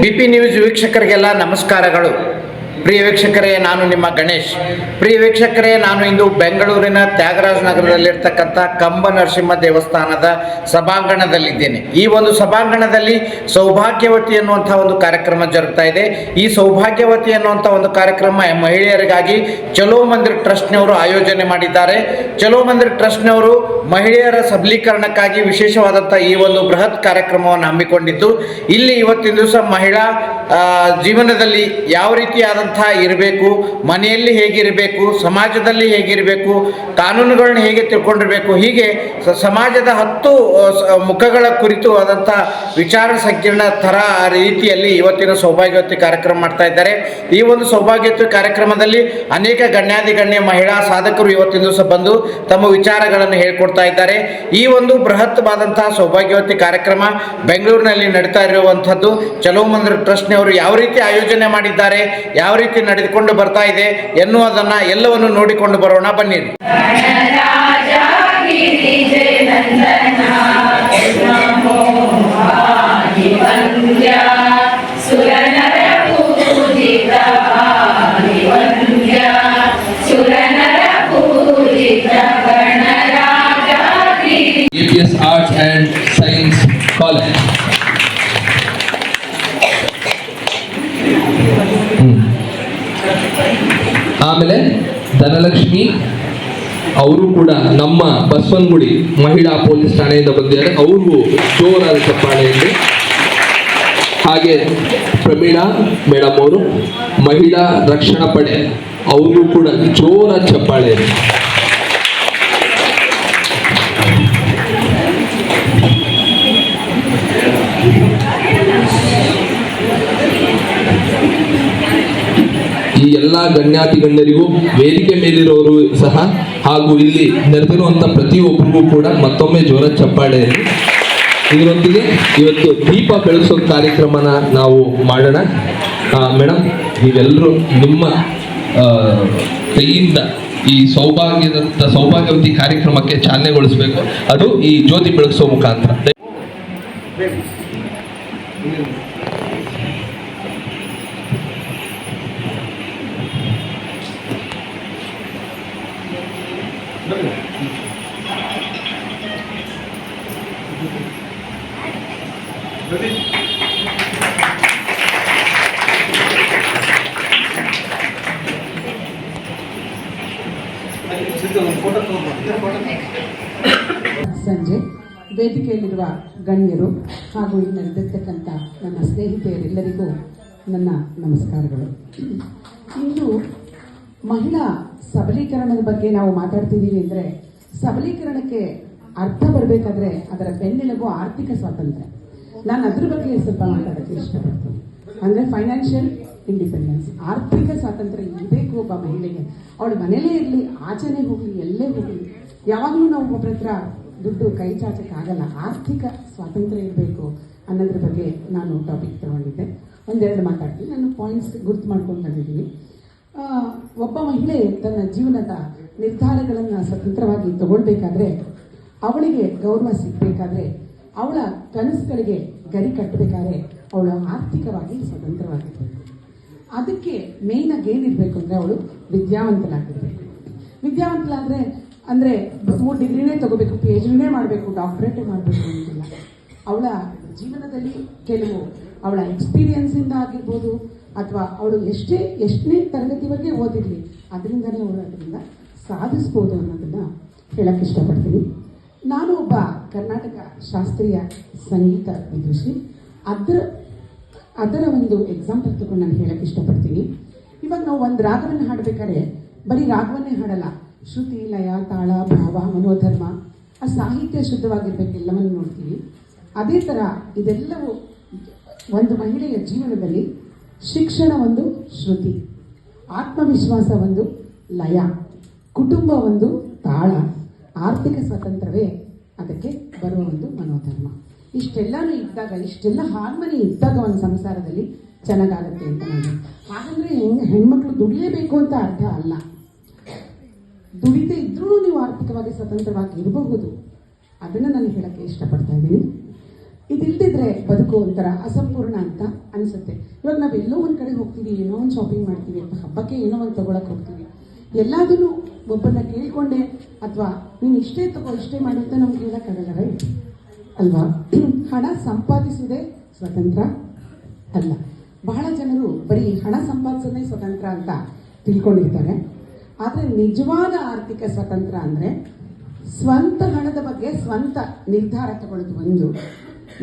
BP news ವೀಕ್ಷಕರಿಗೆಲ್ಲ ನಮಸ್ಕಾರಗಳು. ಪ್ರಿಯ ವೀಕ್ಷಕರೇ, ನಾನು ನಿಮ್ಮ ಗಣೇಶ್. ಪ್ರಿಯ ವೀಕ್ಷಕರೇ, ನಾನು ಇಂದು ಬೆಂಗಳೂರಿನ ತ್ಯಾಗರಾಜ ನಗರದಲ್ಲಿರ್ತಕ್ಕಂಥ ಕಂಬ ನರಸಿಂಹ ದೇವಸ್ಥಾನದ ಸಭಾಂಗಣದಲ್ಲಿದ್ದೇನೆ. ಈ ಒಂದು ಸಭಾಂಗಣದಲ್ಲಿ ಸೌಭಾಗ್ಯವತಿ ಅನ್ನುವಂಥ ಒಂದು ಕಾರ್ಯಕ್ರಮ ಜರುಗ್ತಾ ಇದೆ. ಈ ಸೌಭಾಗ್ಯವತಿ ಅನ್ನುವಂಥ ಒಂದು ಕಾರ್ಯಕ್ರಮ ಮಹಿಳೆಯರಿಗಾಗಿ ಚಲೋ ಮಂದಿರ್ ಟ್ರಸ್ಟ್ನವರು ಆಯೋಜನೆ ಮಾಡಿದ್ದಾರೆ. ಚಲೋ ಮಂದಿರ್ ಟ್ರಸ್ಟ್ನವರು ಮಹಿಳೆಯರ ಸಬಲೀಕರಣಕ್ಕಾಗಿ ವಿಶೇಷವಾದಂಥ ಈ ಒಂದು ಬೃಹತ್ ಕಾರ್ಯಕ್ರಮವನ್ನು ಹಮ್ಮಿಕೊಂಡಿದ್ದು, ಇಲ್ಲಿ ಇವತ್ತಿನ ದಿವಸ ಮಹಿಳಾ ಜೀವನದಲ್ಲಿ ಯಾವ ರೀತಿಯಾದಂಥ ಇರಬೇಕು, ಮನೆಯಲ್ಲಿ ಹೇಗಿರಬೇಕು, ಸಮಾಜದಲ್ಲಿ ಹೇಗಿರಬೇಕು, ಕಾನೂನುಗಳನ್ನ ಹೇಗೆ ತಿಳ್ಕೊಂಡಿರಬೇಕು, ಹೀಗೆ ಸಮಾಜದ 10 ಮುಖಗಳ ಕುರಿತು ಆದಂಥ ವಿಚಾರ ಸಂಕಿರಣ ಥರ ರೀತಿಯಲ್ಲಿ ಇವತ್ತಿನ ಸೌಭಾಗ್ಯವತಿ ಕಾರ್ಯಕ್ರಮ ಮಾಡ್ತಾ ಇದ್ದಾರೆ. ಈ ಒಂದು ಸೌಭಾಗ್ಯವತಿ ಕಾರ್ಯಕ್ರಮದಲ್ಲಿ ಅನೇಕ ಗಣ್ಯ ಮಹಿಳಾ ಸಾಧಕರು ಇವತ್ತಿನ ದಿವಸ ಬಂದು ತಮ್ಮ ವಿಚಾರಗಳನ್ನು ಹೇಳ್ಕೊಡ್ತಾ ಇದ್ದಾರೆ. ಈ ಒಂದು ಬೃಹತ್ವಾದಂತಹ ಸೌಭಾಗ್ಯವತಿ ಕಾರ್ಯಕ್ರಮ ಬೆಂಗಳೂರಿನಲ್ಲಿ ನಡೀತಾ ಇರುವಂಥದ್ದು ಚಲೋ ಮಂದಿರ್ ಟ್ರಸ್ಟ್ನವರು ಯಾವ ರೀತಿ ಆಯೋಜನೆ ಮಾಡಿದ್ದಾರೆ, ಯಾವ ರೀತಿ ನಡೆದುಕೊಂಡು ಬರ್ತಾ ಇದೆ ಎನ್ನುವುದನ್ನು ಎಲ್ಲವನ್ನು ನೋಡಿಕೊಂಡು ಬರೋಣ, ಬನ್ನಿರಿ. APS Arts and Science College. ಆಮೇಲೆ ಧನಲಕ್ಷ್ಮಿ ಅವರು ಕೂಡ ನಮ್ಮ ಬಸವನಗುಡಿ ಮಹಿಳಾ ಪೊಲೀಸ್ ಠಾಣೆಯಿಂದ ಬಂದಿದ್ದಾರೆ. ಅವ್ರಿಗೂ ಜೋರಾದ ಚಪ್ಪಾಳೆಯಲ್ಲಿ. ಹಾಗೆ ಪ್ರಮೀಳಾ ಮೇಡಮ್ ಅವರು ಮಹಿಳಾ ರಕ್ಷಣಾ ಪಡೆ, ಅವ್ರಿಗೂ ಕೂಡ ಜೋರಾದ ಚಪ್ಪಾಳೆಯಲ್ಲಿ. ಈ ಎಲ್ಲ ಗಣ್ಯಾತಿ ಗಣ್ಯರಿಗೂ, ವೇದಿಕೆ ಮೇಲಿರೋರು ಸಹ, ಹಾಗೂ ಇಲ್ಲಿ ನೆರೆದಿರುವಂಥ ಪ್ರತಿಯೊಬ್ಬರಿಗೂ ಕೂಡ ಮತ್ತೊಮ್ಮೆ ಜೋರ ಚಪ್ಪಾಳೆಯಲ್ಲಿ. ಇದರೊಂದಿಗೆ ಇವತ್ತು ದೀಪ ಬೆಳೆಸೋ ಕಾರ್ಯಕ್ರಮನ ನಾವು ಮಾಡೋಣ. ಮೇಡಮ್, ನೀವೆಲ್ಲರೂ ನಿಮ್ಮ ಕೈಯಿಂದ ಈ ಸೌಭಾಗ್ಯವತಿ ಕಾರ್ಯಕ್ರಮಕ್ಕೆ ಚಾಲನೆಗೊಳಿಸಬೇಕು. ಅದು ಈ ಜ್ಯೋತಿ ಬೆಳಗಿಸೋ ಮುಖಾಂತರ. ಸಂಜೆ ವೇದಿಕೆಯಲ್ಲಿರುವ ಗಣ್ಯರು ಹಾಗೂ ಇಲ್ಲಿ ನಡೆದಿರ್ತಕ್ಕಂಥ ನನ್ನ ಸ್ನೇಹಿತೆಯರೆಲ್ಲರಿಗೂ ನನ್ನ ನಮಸ್ಕಾರಗಳು. ಇಂದು ಮಹಿಳಾ ಸಬಲೀಕರಣದ ಬಗ್ಗೆ ನಾವು ಮಾತಾಡ್ತಿದ್ದೀವಿ ಅಂದರೆ, ಸಬಲೀಕರಣಕ್ಕೆ ಅರ್ಥ ಬರಬೇಕಾದ್ರೆ ಅದರ ಬೆನ್ನೆಲುಬು ಆರ್ಥಿಕ ಸ್ವಾತಂತ್ರ್ಯ. ನಾನು ಅದ್ರ ಬಗ್ಗೆ ಸ್ವಲ್ಪ ಮಾತಾಡೋಕ್ಕೆ ಇಷ್ಟಪಡ್ತೀನಿ. ಅಂದರೆ ಫೈನಾನ್ಷಿಯಲ್ ಇಂಡಿಪೆಂಡೆನ್ಸ್, ಆರ್ಥಿಕ ಸ್ವಾತಂತ್ರ್ಯ ಇರಬೇಕು ಒಬ್ಬ ಮಹಿಳೆಗೆ. ಅವಳು ಮನೇಲೇ ಇರಲಿ, ಆಚೆನೇ ಹೋಗಲಿ, ಎಲ್ಲೇ ಹೋಗಲಿ, ಯಾವಾಗಲೂ ನಾವು ಒಬ್ಬರ ಹತ್ರ ದುಡ್ಡು ಕೈ ಚಾಚಕ್ಕಾಗಲ್ಲ. ಆರ್ಥಿಕ ಸ್ವಾತಂತ್ರ್ಯ ಇರಬೇಕು ಅನ್ನೋದ್ರ ಬಗ್ಗೆ ನಾನು ಟಾಪಿಕ್ ತಗೊಂಡಿದ್ದೆ. ಒಂದೆರಡು ಮಾತಾಡ್ತೀನಿ. ನಾನು ಪಾಯಿಂಟ್ಸ್ ಗುರ್ತು ಮಾಡ್ಕೊಂಡು ಬಂದಿದ್ದೀನಿ. ಒಬ್ಬ ಮಹಿಳೆ ತನ್ನ ಜೀವನದ ನಿರ್ಧಾರಗಳನ್ನು ಸ್ವತಂತ್ರವಾಗಿ ತಗೊಳ್ಬೇಕಾದ್ರೆ, ಅವಳಿಗೆ ಗೌರವ ಸಿಗಬೇಕಾದ್ರೆ, ಅವಳ ಕನಸುಗಳಿಗೆ ಗರಿ ಕಟ್ಟಬೇಕಾದ್ರೆ ಅವಳು ಆರ್ಥಿಕವಾಗಿ ಸ್ವತಂತ್ರವಾಗಿರಬೇಕು. ಅದಕ್ಕೆ ಮೇಯ್ನಾಗಿ ಏನಿರಬೇಕು ಅಂದರೆ, ಅವಳು ವಿದ್ಯಾವಂತಲಾಗಿರಬೇಕು. ವಿದ್ಯಾವಂತಲಾದರೆ ಅಂದರೆ 3 ಡಿಗ್ರಿನೇ ತಗೋಬೇಕು, PhD ಮಾಡಬೇಕು, ಡಾಕ್ಟರೇಟೇ ಮಾಡಬೇಕು ಅಂತಿಲ್ಲ. ಅವಳ ಜೀವನದಲ್ಲಿ ಕೆಲವು ಅವಳ ಎಕ್ಸ್ಪೀರಿಯನ್ಸಿಂದ ಆಗಿರ್ಬೋದು, ಅಥವಾ ಅವಳು ಎಷ್ಟನೇ ತರಗತಿವರೆಗೆ ಓದಿರಲಿ, ಅದರಿಂದನೇ ಅವಳು ಅದರಿಂದ ಸಾಧಿಸ್ಬೋದು ಅನ್ನೋದನ್ನು ಹೇಳಕ್ಕೆ ಇಷ್ಟಪಡ್ತೀನಿ. ನಾನು ಒಬ್ಬ ಕರ್ನಾಟಕ ಶಾಸ್ತ್ರೀಯ ಸಂಗೀತ ವಿದುಷಿ. ಅದರ ಒಂದು ಎಕ್ಸಾಂಪಲ್ ತಗೊಂಡು ನಾನು ಹೇಳಕ್ಕೆ ಇಷ್ಟಪಡ್ತೀನಿ. ಇವಾಗ ನಾವು ಒಂದು ರಾಗವನ್ನು ಹಾಡಬೇಕಾದ್ರೆ ಬರೀ ರಾಗವನ್ನೇ ಹಾಡಲ್ಲ, ಶ್ರುತಿ, ಲಯ, ತಾಳ, ಭಾವ, ಮನೋಧರ್ಮ, ಆ ಸಾಹಿತ್ಯ ಶುದ್ಧವಾಗಿರ್ಬೇಕು, ಎಲ್ಲವನ್ನು ನೋಡ್ತೀವಿ. ಅದೇ ಥರ ಇದೆಲ್ಲವೂ ಒಂದು ಮಹಿಳೆಯ ಜೀವನದಲ್ಲಿ ಶಿಕ್ಷಣ ಒಂದು ಶ್ರುತಿ, ಆತ್ಮವಿಶ್ವಾಸ ಒಂದು ಲಯ, ಕುಟುಂಬ ಒಂದು ತಾಳ, ಆರ್ಥಿಕ ಸ್ವಾತಂತ್ರ್ಯವೇ ಅದಕ್ಕೆ ಬರುವ ಒಂದು ಮನೋಧರ್ಮ. ಇಷ್ಟೆಲ್ಲನೂ ಇದ್ದಾಗ, ಇಷ್ಟೆಲ್ಲ ಹಾರ್ಮನಿ ಇದ್ದಾಗ ಒಂದು ಸಂಸಾರದಲ್ಲಿ ಚೆನ್ನಾಗಾಗುತ್ತೆ ಅಂತ ನಾನು. ಹಾಗಂದ್ರೆ ಹೆಣ್ಮಕ್ಳು ದುಡಿಯಲೇಬೇಕು ಅಂತ ಅರ್ಥ ಅಲ್ಲ. ದುಡಿದೇ ಇದ್ರೂ ನೀವು ಆರ್ಥಿಕವಾಗಿ ಸ್ವತಂತ್ರವಾಗಿ ಇರಬಹುದು. ಅದನ್ನು ನಾನು ಹೇಳಕ್ಕೆ ಇಷ್ಟಪಡ್ತಾ ಇದ್ದೀನಿ. ಇದಿಲ್ದಿದ್ರೆ ಬದುಕು ಒಂಥರ ಅಸಂಪೂರ್ಣ ಅಂತ ಅನ್ಸುತ್ತೆ. ಇವಾಗ ನಾವೆಲ್ಲೋ ಒಂದು ಕಡೆ ಹೋಗ್ತೀವಿ, ಏನೋ ಒಂದು ಶಾಪಿಂಗ್ ಮಾಡ್ತೀವಿ, ಅಥವಾ ಹಬ್ಬಕ್ಕೆ ಏನೋ ಒಂದು ತಗೊಳಕ್ ಹೋಗ್ತೀವಿ. ಎಲ್ಲದನ್ನು ಒಬ್ಬನ ಕೇಳ್ಕೊಂಡೆ ಅಥವಾ ನೀನು ಇಷ್ಟೇ ತಗೋ ಇಷ್ಟೇ ಮಾಡುತ್ತೆ ನಮ್ಗೆ ಹೇಳಕ್ಕಾಗಲ್ಲ, ರೈಟ್ ಅಲ್ವಾ? ಹಣ ಸಂಪಾದಿಸುವುದೇ ಸ್ವತಂತ್ರ ಅಲ್ಲ. ಬಹಳ ಜನರು ಬರೀ ಹಣ ಸಂಪಾದಿಸೋದೇ ಸ್ವತಂತ್ರ ಅಂತ ತಿಳ್ಕೊಂಡಿರ್ತಾರೆ. ಆದರೆ ನಿಜವಾದ ಆರ್ಥಿಕ ಸ್ವತಂತ್ರ ಅಂದರೆ ಸ್ವಂತ ಹಣದ ಬಗ್ಗೆ ಸ್ವಂತ ನಿರ್ಧಾರ ತಗೊಳ್ಳೋದು ಒಂದು.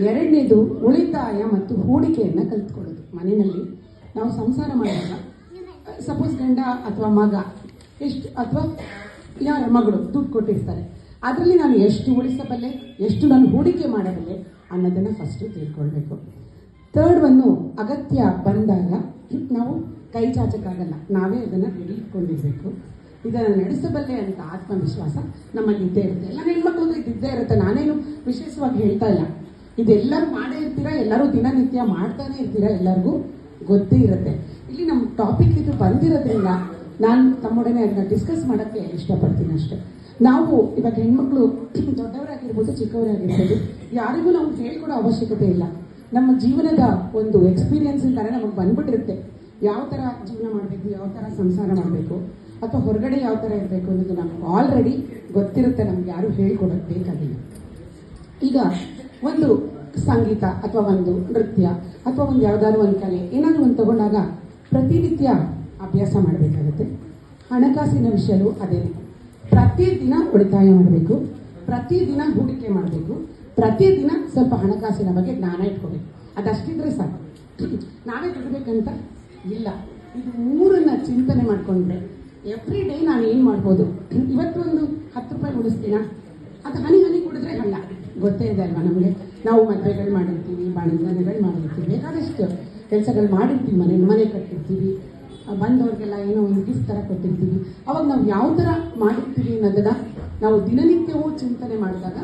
ಎರಡನೇದು ಉಳಿತಾಯ ಮತ್ತು ಹೂಡಿಕೆಯನ್ನು ಕಲಿತ್ಕೊಳ್ಳೋದು. ಮನೆಯಲ್ಲಿ ನಾವು ಸಂಸಾರ ಮಾಡುವಾಗ ಸಪೋಸ್ ಗಂಡ ಅಥವಾ ಮಗ ಎಷ್ಟು ಅಥವಾ ಯಾರ ಮಗಳು ದುಡ್ಡು ಕೊಟ್ಟಿರ್ತಾರೆ, ಅದರಲ್ಲಿ ನಾನು ಎಷ್ಟು ಉಳಿಸಬಲ್ಲೆ, ಎಷ್ಟು ನಾನು ಹೂಡಿಕೆ ಮಾಡಬಲ್ಲೆ ಅನ್ನೋದನ್ನು ಫಸ್ಟು ತಿಳ್ಕೊಳ್ಬೇಕು. ಥರ್ಡ್ ಒಂದು, ಅಗತ್ಯ ಬಂದಾಗ ನಾವು ಕೈ ಚಾಚಕ್ಕಾಗಲ್ಲ, ನಾವೇ ಅದನ್ನು ರೆಡಿ ಇಟ್ಕೊಂಡಿರ್ಬೇಕು. ಇದನ್ನು ನಡೆಸಬಲ್ಲೆ ಅಂತ ಆತ್ಮವಿಶ್ವಾಸ ನಮ್ಮಲ್ಲಿ ಇದ್ದೇ ಇರುತ್ತೆ. ಎಲ್ಲ ಹೆಣ್ಮಕ್ಳಿಗೂ ಇದ್ದೇ ಇರುತ್ತೆ. ನಾನೇನು ವಿಶೇಷವಾಗಿ ಹೇಳ್ತಾ ಇಲ್ಲ, ಇದೆಲ್ಲರೂ ಮಾಡೇ ಇರ್ತೀರಾ, ಎಲ್ಲರೂ ದಿನನಿತ್ಯ ಮಾಡ್ತಾನೆ ಇರ್ತೀರಾ, ಎಲ್ಲರಿಗೂ ಗೊತ್ತೇ ಇರುತ್ತೆ. ಇಲ್ಲಿ ನಮ್ಮ ಟಾಪಿಕ್ ಇದು ಬಂದಿರೋದ್ರಿಂದ ನಾನು ತಮ್ಮೊಡನೆ ಅದನ್ನ ಡಿಸ್ಕಸ್ ಮಾಡೋಕ್ಕೆ ಇಷ್ಟಪಡ್ತೀನಿ ಅಷ್ಟೇ. ನಾವು ಇವಾಗ ಹೆಣ್ಮಕ್ಳು ದೊಡ್ಡವರಾಗಿರ್ಬೋದು ಚಿಕ್ಕವರಾಗಿರ್ಬೋದು, ಯಾರಿಗೂ ನಾವು ಹೇಳ್ಕೊಡೋ ಅವಶ್ಯಕತೆ ಇಲ್ಲ. ನಮ್ಮ ಜೀವನದ ಒಂದು ಎಕ್ಸ್ಪೀರಿಯನ್ಸ್ ಅಂತಾರೆ ನಮಗೆ ಬಂದ್ಬಿಟ್ಟಿರುತ್ತೆ. ಯಾವ ಥರ ಜೀವನ ಮಾಡಬೇಕು, ಯಾವ ಥರ ಸಂಸಾರ ಮಾಡಬೇಕು, ಅಥವಾ ಹೊರಗಡೆ ಯಾವ ಥರ ಇರಬೇಕು ಅನ್ನೋದು ನಮ್ಗೆ ಆಲ್ರೆಡಿ ಗೊತ್ತಿರುತ್ತೆ. ನಮ್ಗೆ ಯಾರು ಹೇಳ್ಕೊಡೋದು ಬೇಕಾಗಿಲ್ಲ. ಈಗ ಒಂದು ಸಂಗೀತ ಅಥವಾ ಒಂದು ನೃತ್ಯ ಅಥವಾ ಒಂದು ಯಾವುದಾದ್ರು ಒಂದು ಕಲೆ ಏನಾದರೂ ಒಂದು ತಗೊಂಡಾಗ ಪ್ರತಿನಿತ್ಯ ಅಭ್ಯಾಸ ಮಾಡಬೇಕಾಗುತ್ತೆ. ಹಣಕಾಸಿನ ವಿಷಯವೂ ಅದೇ. ಪ್ರತಿದಿನ ಉಳಿತಾಯ ಮಾಡಬೇಕು, ಪ್ರತಿದಿನ ಹೂಡಿಕೆ ಮಾಡಬೇಕು, ಪ್ರತಿದಿನ ಸ್ವಲ್ಪ ಹಣಕಾಸಿನ ಬಗ್ಗೆ ಜ್ಞಾನ ಇಟ್ಕೋಬೇಕು. ಅದಷ್ಟಿದ್ರೆ ಸಾಕು. ನಾವೇ ದುಡ್ಬೇಕಂತ ಇಲ್ಲ. ಇದು ಮೂರನ್ನ ಚಿಂತನೆ ಮಾಡ್ಕೊಂಡ್ರೆ ಎವ್ರಿ ಡೇ ನಾನು ಏನು ಮಾಡ್ಬೋದು, ಇವತ್ತು ಒಂದು 10 ರೂಪಾಯಿ ಉಳಿಸ್ತೀನ, ಅದು ಹನಿ ಹನಿ ಕುಡಿದ್ರೆ ಹಳ್ಳ, ಗೊತ್ತೇ ಇದೆ ಅಲ್ವಾ ನಮಗೆ. ನಾವು ಮದುವೆಗಳು ಮಾಡಿರ್ತೀವಿ, ಬಾಣಂತನಗಳು ಮಾಡಿರ್ತೀವಿ, ಬೇಕಾದಷ್ಟು ಕೆಲಸಗಳು ಮಾಡಿರ್ತೀವಿ, ಮನೆ ಕಟ್ಟಿರ್ತೀವಿ, ಬಂದವ್ರಿಗೆಲ್ಲ ಏನೋ ಒಂದು ಗಿಫ್ಟ್ ಥರ ಕೊಟ್ಟಿರ್ತೀವಿ. ಅವಾಗ ನಾವು ಯಾವ ಥರ ಮಾಡಿರ್ತೀವಿ ಅನ್ನೋದನ್ನ ನಾವು ದಿನನಿತ್ಯವೂ ಚಿಂತನೆ ಮಾಡಿದಾಗ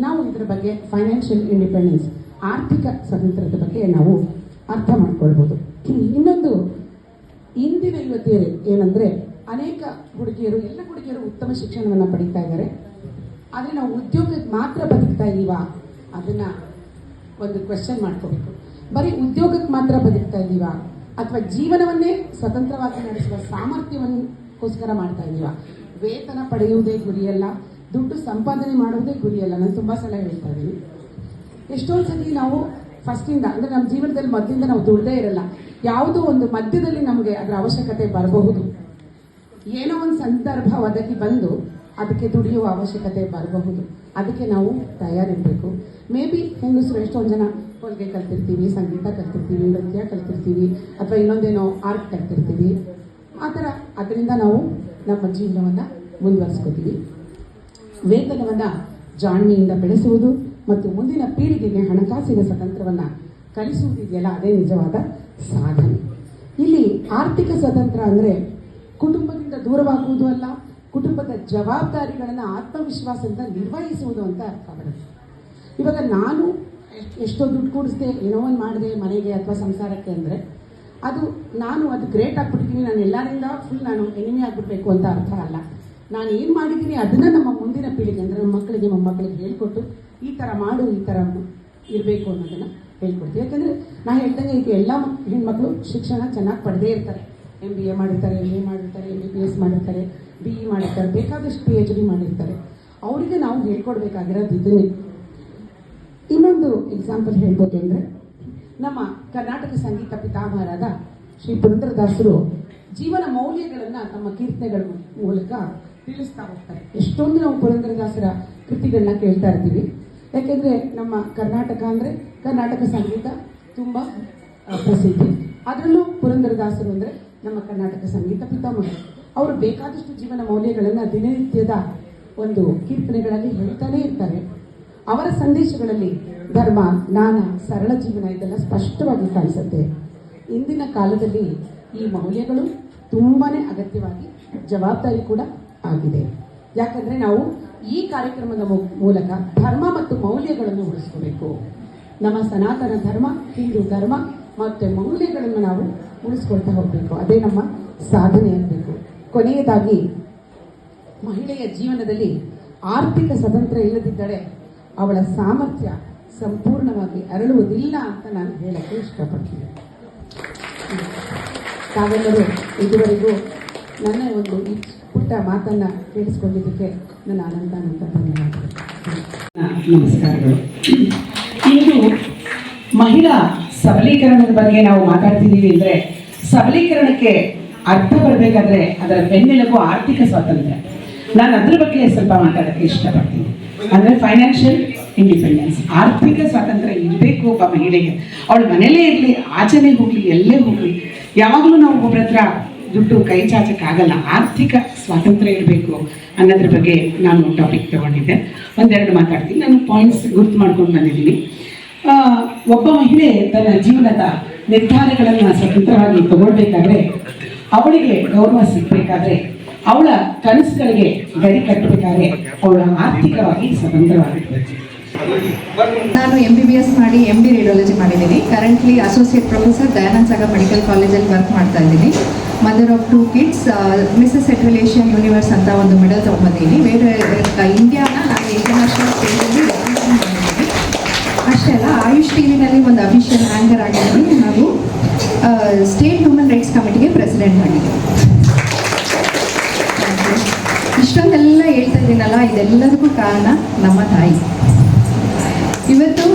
ನಾವು ಇದರ ಬಗ್ಗೆ ಫೈನಾನ್ಷಿಯಲ್ ಇಂಡಿಪೆಂಡೆನ್ಸ್, ಆರ್ಥಿಕ ಸ್ವತಂತ್ರದ ಬಗ್ಗೆ ನಾವು ಅರ್ಥ ಮಾಡ್ಕೊಳ್ಬೋದು. ಇನ್ನೊಂದು, ಇಂದಿನ ಯುವತಿಯರು ಏನಂದರೆ ಅನೇಕ ಹುಡುಗಿಯರು, ಎಲ್ಲ ಹುಡುಗಿಯರು ಉತ್ತಮ ಶಿಕ್ಷಣವನ್ನು ಪಡೀತಾ ಇದ್ದಾರೆ. ಆದರೆ ನಾವು ಉದ್ಯೋಗಕ್ಕೆ ಮಾತ್ರ ಬದುಕ್ತಾ ಇದ್ದೀವಾ ಅದನ್ನು ಒಂದು ಕ್ವೆಶ್ಚನ್ ಮಾಡ್ಕೋಬೇಕು. ಬರೀ ಉದ್ಯೋಗಕ್ಕೆ ಮಾತ್ರ ಬದುಕ್ತಾ ಇದ್ದೀವಾ ಅಥವಾ ಜೀವನವನ್ನೇ ಸ್ವತಂತ್ರವಾಗಿ ನಡೆಸುವ ಸಾಮರ್ಥ್ಯವನ್ನುಗೋಸ್ಕರ ಮಾಡ್ತಾ ಇದ್ದೀವಾ? ವೇತನ ಪಡೆಯುವುದೇ ಗುರಿಯಲ್ಲ, ದುಡ್ಡು ಸಂಪಾದನೆ ಮಾಡುವುದೇ ಗುರಿಯಲ್ಲ. ನಾನು ತುಂಬ ಸಲ ಹೇಳ್ತಾ ಇದ್ದೀನಿ. ಎಷ್ಟೊಂದು ಸತಿ ನಾವು ಫಸ್ಟಿಂದ ಅಂದರೆ ನಮ್ಮ ಜೀವನದಲ್ಲಿ ಮೊದಲಿಂದ ನಾವು ದುಡ್ದೇ ಇರಲ್ಲ. ಯಾವುದೋ ಒಂದು ಮಧ್ಯದಲ್ಲಿ ನಮಗೆ ಅದರ ಅವಶ್ಯಕತೆ ಬರಬಹುದು. ಏನೋ ಒಂದು ಸಂದರ್ಭ ಒದಗಿ ಬಂದು ಅದಕ್ಕೆ ದುಡಿಯುವ ಅವಶ್ಯಕತೆ ಬರಬಹುದು. ಅದಕ್ಕೆ ನಾವು ತಯಾರಿರಬೇಕು. ಮೇ ಬಿ ಹೆಂಗಸರು ಎಷ್ಟೊಂದು ಜನ ಹೊಲಿಗೆ ಕಲ್ತಿರ್ತೀವಿ, ಸಂಗೀತ ಕಲ್ತಿರ್ತೀವಿ, ನೃತ್ಯ ಕಲ್ತಿರ್ತೀವಿ, ಅಥವಾ ಇನ್ನೊಂದೇನೋ ಆರ್ಟ್ ಕಲ್ತಿರ್ತೀವಿ. ಆ ಥರ ಅದರಿಂದ ನಾವು ನಮ್ಮ ಜೀವನವನ್ನು ಮುಂದುವರಿಸ್ಕೋತೀವಿ. ವೇತನವನ್ನು ಜಾಣ್ಮೆಯಿಂದ ಬೆಳೆಸುವುದು ಮತ್ತು ಮುಂದಿನ ಪೀಳಿಗೆಗೆ ಹಣಕಾಸಿನ ಸ್ವತಂತ್ರವನ್ನು ಕಲಿಸುವುದಿದೆಯಲ್ಲ, ಅದೇ ನಿಜವಾದ ಸಾಧನೆ. ಇಲ್ಲಿ ಆರ್ಥಿಕ ಸ್ವತಂತ್ರ ಅಂದರೆ ಕುಟುಂಬದಿಂದ ದೂರವಾಗುವುದು ಅಲ್ಲ, ಕುಟುಂಬದ ಜವಾಬ್ದಾರಿಗಳನ್ನು ಆತ್ಮವಿಶ್ವಾಸದಿಂದ ನಿರ್ವಹಿಸುವುದು ಅಂತ ಅರ್ಥ ಬರುತ್ತೆ. ಇವಾಗ ನಾನು ಎಷ್ಟೋ ದುಡ್ಡು ಕೂಡಿಸ್ದೆ, ಏನೋ ಒಂದು ಮಾಡಿದೆ ಮನೆಗೆ ಅಥವಾ ಸಂಸಾರಕ್ಕೆ ಅಂದರೆ ಅದು ಗ್ರೇಟ್ ಆಗ್ಬಿಟ್ಟಿದ್ದೀನಿ, ನಾನು ಎಲ್ಲರಿಂದ ಫುಲ್ ನಾನು ಎನಿಮಿ ಆಗಿಬಿಡ್ಬೇಕು ಅಂತ ಅರ್ಥ ಅಲ್ಲ. ನಾನು ಏನು ಮಾಡಿದ್ದೀನಿ ಅದನ್ನು ನಮ್ಮ ಮುಂದಿನ ಪೀಳಿಗೆ ಅಂದರೆ ನಮ್ಮ ಮಕ್ಕಳಿಗೆ ಮೊಮ್ಮಕ್ಕಳಿಗೆ ಹೇಳ್ಕೊಟ್ಟು ಈ ಥರ ಮಾಡು, ಈ ಥರ ಇರಬೇಕು ಅನ್ನೋದನ್ನು ಹೇಳ್ಕೊಡ್ತೀವಿ. ಯಾಕಂದರೆ ನಾನು ಹೇಳ್ದಂಗೆ ಈಗ ಎಲ್ಲ ಹೆಣ್ಮಕ್ಳು ಶಿಕ್ಷಣ ಚೆನ್ನಾಗಿ ಪಡೆದೇ ಇರ್ತಾರೆ. MBA ಮಾಡಿರ್ತಾರೆ, MA ಮಾಡಿರ್ತಾರೆ, MBBS ಮಾಡಿರ್ತಾರೆ, BE ಮಾಡಿರ್ತಾರೆ, ಬೇಕಾದಷ್ಟು PhD ಮಾಡಿರ್ತಾರೆ. ಅವರಿಗೆ ನಾವು ಹೇಳ್ಕೊಡ್ಬೇಕಾಗಿರೋದು ಇದನ್ನೇ. ಇನ್ನೊಂದು ಎಕ್ಸಾಂಪಲ್ ಹೇಳ್ಬೋದು ಅಂದರೆ ನಮ್ಮ ಕರ್ನಾಟಕ ಸಂಗೀತ ಪಿತಾಮಹರಾದ ಶ್ರೀ ಪುರಂದರದಾಸರು ಜೀವನ ಮೌಲ್ಯಗಳನ್ನು ತಮ್ಮ ಕೀರ್ತನೆಗಳ ಮೂಲಕ ತಿಳಿಸ್ತಾ ಹೋಗ್ತಾರೆ. ಎಷ್ಟೊಂದು ನಾವು ಪುರಂದರದಾಸರ ಕೃತಿಗಳನ್ನ ಕೇಳ್ತಾ ಇರ್ತೀವಿ. ಯಾಕೆಂದರೆ ನಮ್ಮ ಕರ್ನಾಟಕ ಅಂದರೆ ಕರ್ನಾಟಕ ಸಂಗೀತ ತುಂಬ ಪ್ರಸಿದ್ಧಿ. ಅದರಲ್ಲೂ ಪುರಂದರದಾಸರು ಅಂದರೆ ನಮ್ಮ ಕರ್ನಾಟಕ ಸಂಗೀತ ಪಿತಾಮಹರು. ಅವರು ಬೇಕಾದಷ್ಟು ಜೀವನ ಮೌಲ್ಯಗಳನ್ನು ದಿನನಿತ್ಯದ ಒಂದು ಕೀರ್ತನೆಗಳಲ್ಲಿ ಹೇಳ್ತಾನೆ ಇರ್ತಾರೆ. ಅವರ ಸಂದೇಶಗಳಲ್ಲಿ ಧರ್ಮ, ಜ್ಞಾನ, ಸರಳ ಜೀವನ ಇದೆಲ್ಲ ಸ್ಪಷ್ಟವಾಗಿ ಕಾಣಿಸುತ್ತೆ. ಇಂದಿನ ಕಾಲದಲ್ಲಿ ಈ ಮೌಲ್ಯಗಳು ತುಂಬಾ ಅಗತ್ಯವಾಗಿ ಜವಾಬ್ದಾರಿ ಕೂಡ ಆಗಿದೆ. ಯಾಕಂದರೆ ನಾವು ಈ ಕಾರ್ಯಕ್ರಮದ ಮೂಲಕ ಧರ್ಮ ಮತ್ತು ಮೌಲ್ಯಗಳನ್ನು ಉಳಿಸ್ಕೋಬೇಕು. ನಮ್ಮ ಸನಾತನ ಧರ್ಮ, ಹಿಂದೂ ಧರ್ಮ ಮತ್ತು ಮೌಲ್ಯಗಳನ್ನು ನಾವು ಉಳಿಸ್ಕೊಳ್ತಾ ಹೋಗಬೇಕು. ಅದೇ ನಮ್ಮ ಸಾಧನೆ ಆಗಬೇಕು. ಕೊನೆಯದಾಗಿ, ಮಹಿಳೆಯ ಜೀವನದಲ್ಲಿ ಆರ್ಥಿಕ ಸ್ವತಂತ್ರ ಇಲ್ಲದಿದ್ದರೆ ಅವಳ ಸಾಮರ್ಥ್ಯ ಸಂಪೂರ್ಣವಾಗಿ ಅರಳುವುದಿಲ್ಲ ಅಂತ ನಾನು ಹೇಳಕ್ಕೆ ಇಷ್ಟಪಡ್ತೀನಿ. ತಾವೆಲ್ಲರೂ ಇದುವರೆಗೂ ನನ್ನ ಒಂದು ಈ ಪುಟ್ಟ ಮಾತನ್ನು ಕೇಳಿಸ್ಕೊಂಡಿದ್ದಕ್ಕೆ ನನ್ನ ಅನಂತ ಧನ್ಯವಾದಗಳು. ನಮಸ್ಕಾರಗಳು. ಇಂದು ಮಹಿಳಾ ಸಬಲೀಕರಣದ ಬಗ್ಗೆ ನಾವು ಮಾತಾಡ್ತಿದ್ದೀವಿ ಅಂದರೆ, ಸಬಲೀಕರಣಕ್ಕೆ ಅರ್ಥ ಬರಬೇಕಾದ್ರೆ ಅದರ ಬೆನ್ನೆಲುಬು ಆರ್ಥಿಕ ಸ್ವಾತಂತ್ರ್ಯ. ನಾನು ಅದ್ರ ಬಗ್ಗೆ ಸ್ವಲ್ಪ ಮಾತಾಡೋಕ್ಕೆ ಇಷ್ಟಪಡ್ತೀನಿ. ಅಂದರೆ ಫೈನಾನ್ಷಿಯಲ್ ಇಂಡಿಪೆಂಡೆನ್ಸ್, ಆರ್ಥಿಕ ಸ್ವಾತಂತ್ರ್ಯ ಇರಬೇಕು ಒಬ್ಬ ಮಹಿಳೆಗೆ. ಅವಳು ಮನೇಲೇ ಇರಲಿ, ಆಚೆನೇ ಹೋಗಲಿ, ಎಲ್ಲೇ ಹೋಗಲಿ, ಯಾವಾಗಲೂ ನಾವು ಒಬ್ಬರ ಹತ್ರ ದುಡ್ಡು ಕೈ ಚಾಚಕ್ಕಾಗಲ್ಲ. ಆರ್ಥಿಕ ಸ್ವಾತಂತ್ರ್ಯ ಇರಬೇಕು ಅನ್ನೋದ್ರ ಬಗ್ಗೆ ನಾನು ಟಾಪಿಕ್ ತಗೊಂಡಿದ್ದೆ. ಒಂದೆರಡು ಮಾತಾಡ್ತೀನಿ. ನಾನು ಪಾಯಿಂಟ್ಸ್ ಗುರ್ತು ಮಾಡ್ಕೊಂಡು ಬಂದಿದ್ದೀನಿ. ಒಬ್ಬ ಮಹಿಳೆ ತನ್ನ ಜೀವನದ ನಿರ್ಧಾರಗಳನ್ನು ಸ್ವತಂತ್ರವಾಗಿ ತಗೊಳ್ಬೇಕಾದ್ರೆ, ಅವಳಿಗೆ ಗೌರವ ಸಿಗಬೇಕಾದ್ರೆ, ಅವಳ ಕನಸುಗಳಿಗೆ ಗಡಿ ಕಟ್ಟಬೇಕಾದ್ರೆ ಅವಳ ಆರ್ಥಿಕವಾಗಿ ಸ್ವತಂತ್ರವಾಗಿರ್ಬೇಕು. ನಾನು MBBS ಮಾಡಿ MD ರೇಡಿಯಾಲಜಿ ಮಾಡಿದ್ದೀನಿ. Currently associate professor Dayananda Sagar medical ಕಾಲೇಜಲ್ಲಿ ವರ್ಕ್ ಮಾಡ್ತಾ ಇದ್ದೀನಿ. ಮದರ್ ಆಫ್ 2 kids, ಮಿಸಸ್ ಎಟ್ರಿಲೇಷನ್ ಯೂನಿವರ್ಸ್ ಅಂತ ಒಂದು ಮೆಡಲ್ ತೊಗೊಂಬಂದಿದ್ದೀನಿ. ಬೇರೆ ಇಂಡಿಯಾನ ನಾನು ಇಂಟರ್ನ್ಯಾಷನಲ್ ಸ್ಟೇಜಲ್ಲಿ ರೆಪ್ರೆಸೆಂಟ್ ಮಾಡಿದ್ದೀನಿ. ಅಷ್ಟೇ ಅಲ್ಲ, ಆಯುಷ್ ಟಿವಿನಲ್ಲಿ ಒಂದು ಅಫಿಷಿಯಲ್ ಆ್ಯಂಕರ್ ಆಗಿದ್ದೀನಿ ಹಾಗೂ ಸ್ಟೇಟ್ ಹ್ಯೂಮನ್ ರೈಟ್ಸ್ ಕಮಿಟಿಗೆ ಪ್ರೆಸಿಡೆಂಟ್ ಆಗಿದ್ದೀನಿ. ಇಷ್ಟೊಂದೆಲ್ಲ ಹೇಳ್ತಾ ಇದ್ದೀನಲ್ಲ, ಇದೆಲ್ಲದಕ್ಕೂ ಕಾರಣ ನಮ್ಮ ತಾಯಿ. ಇವತ್ತು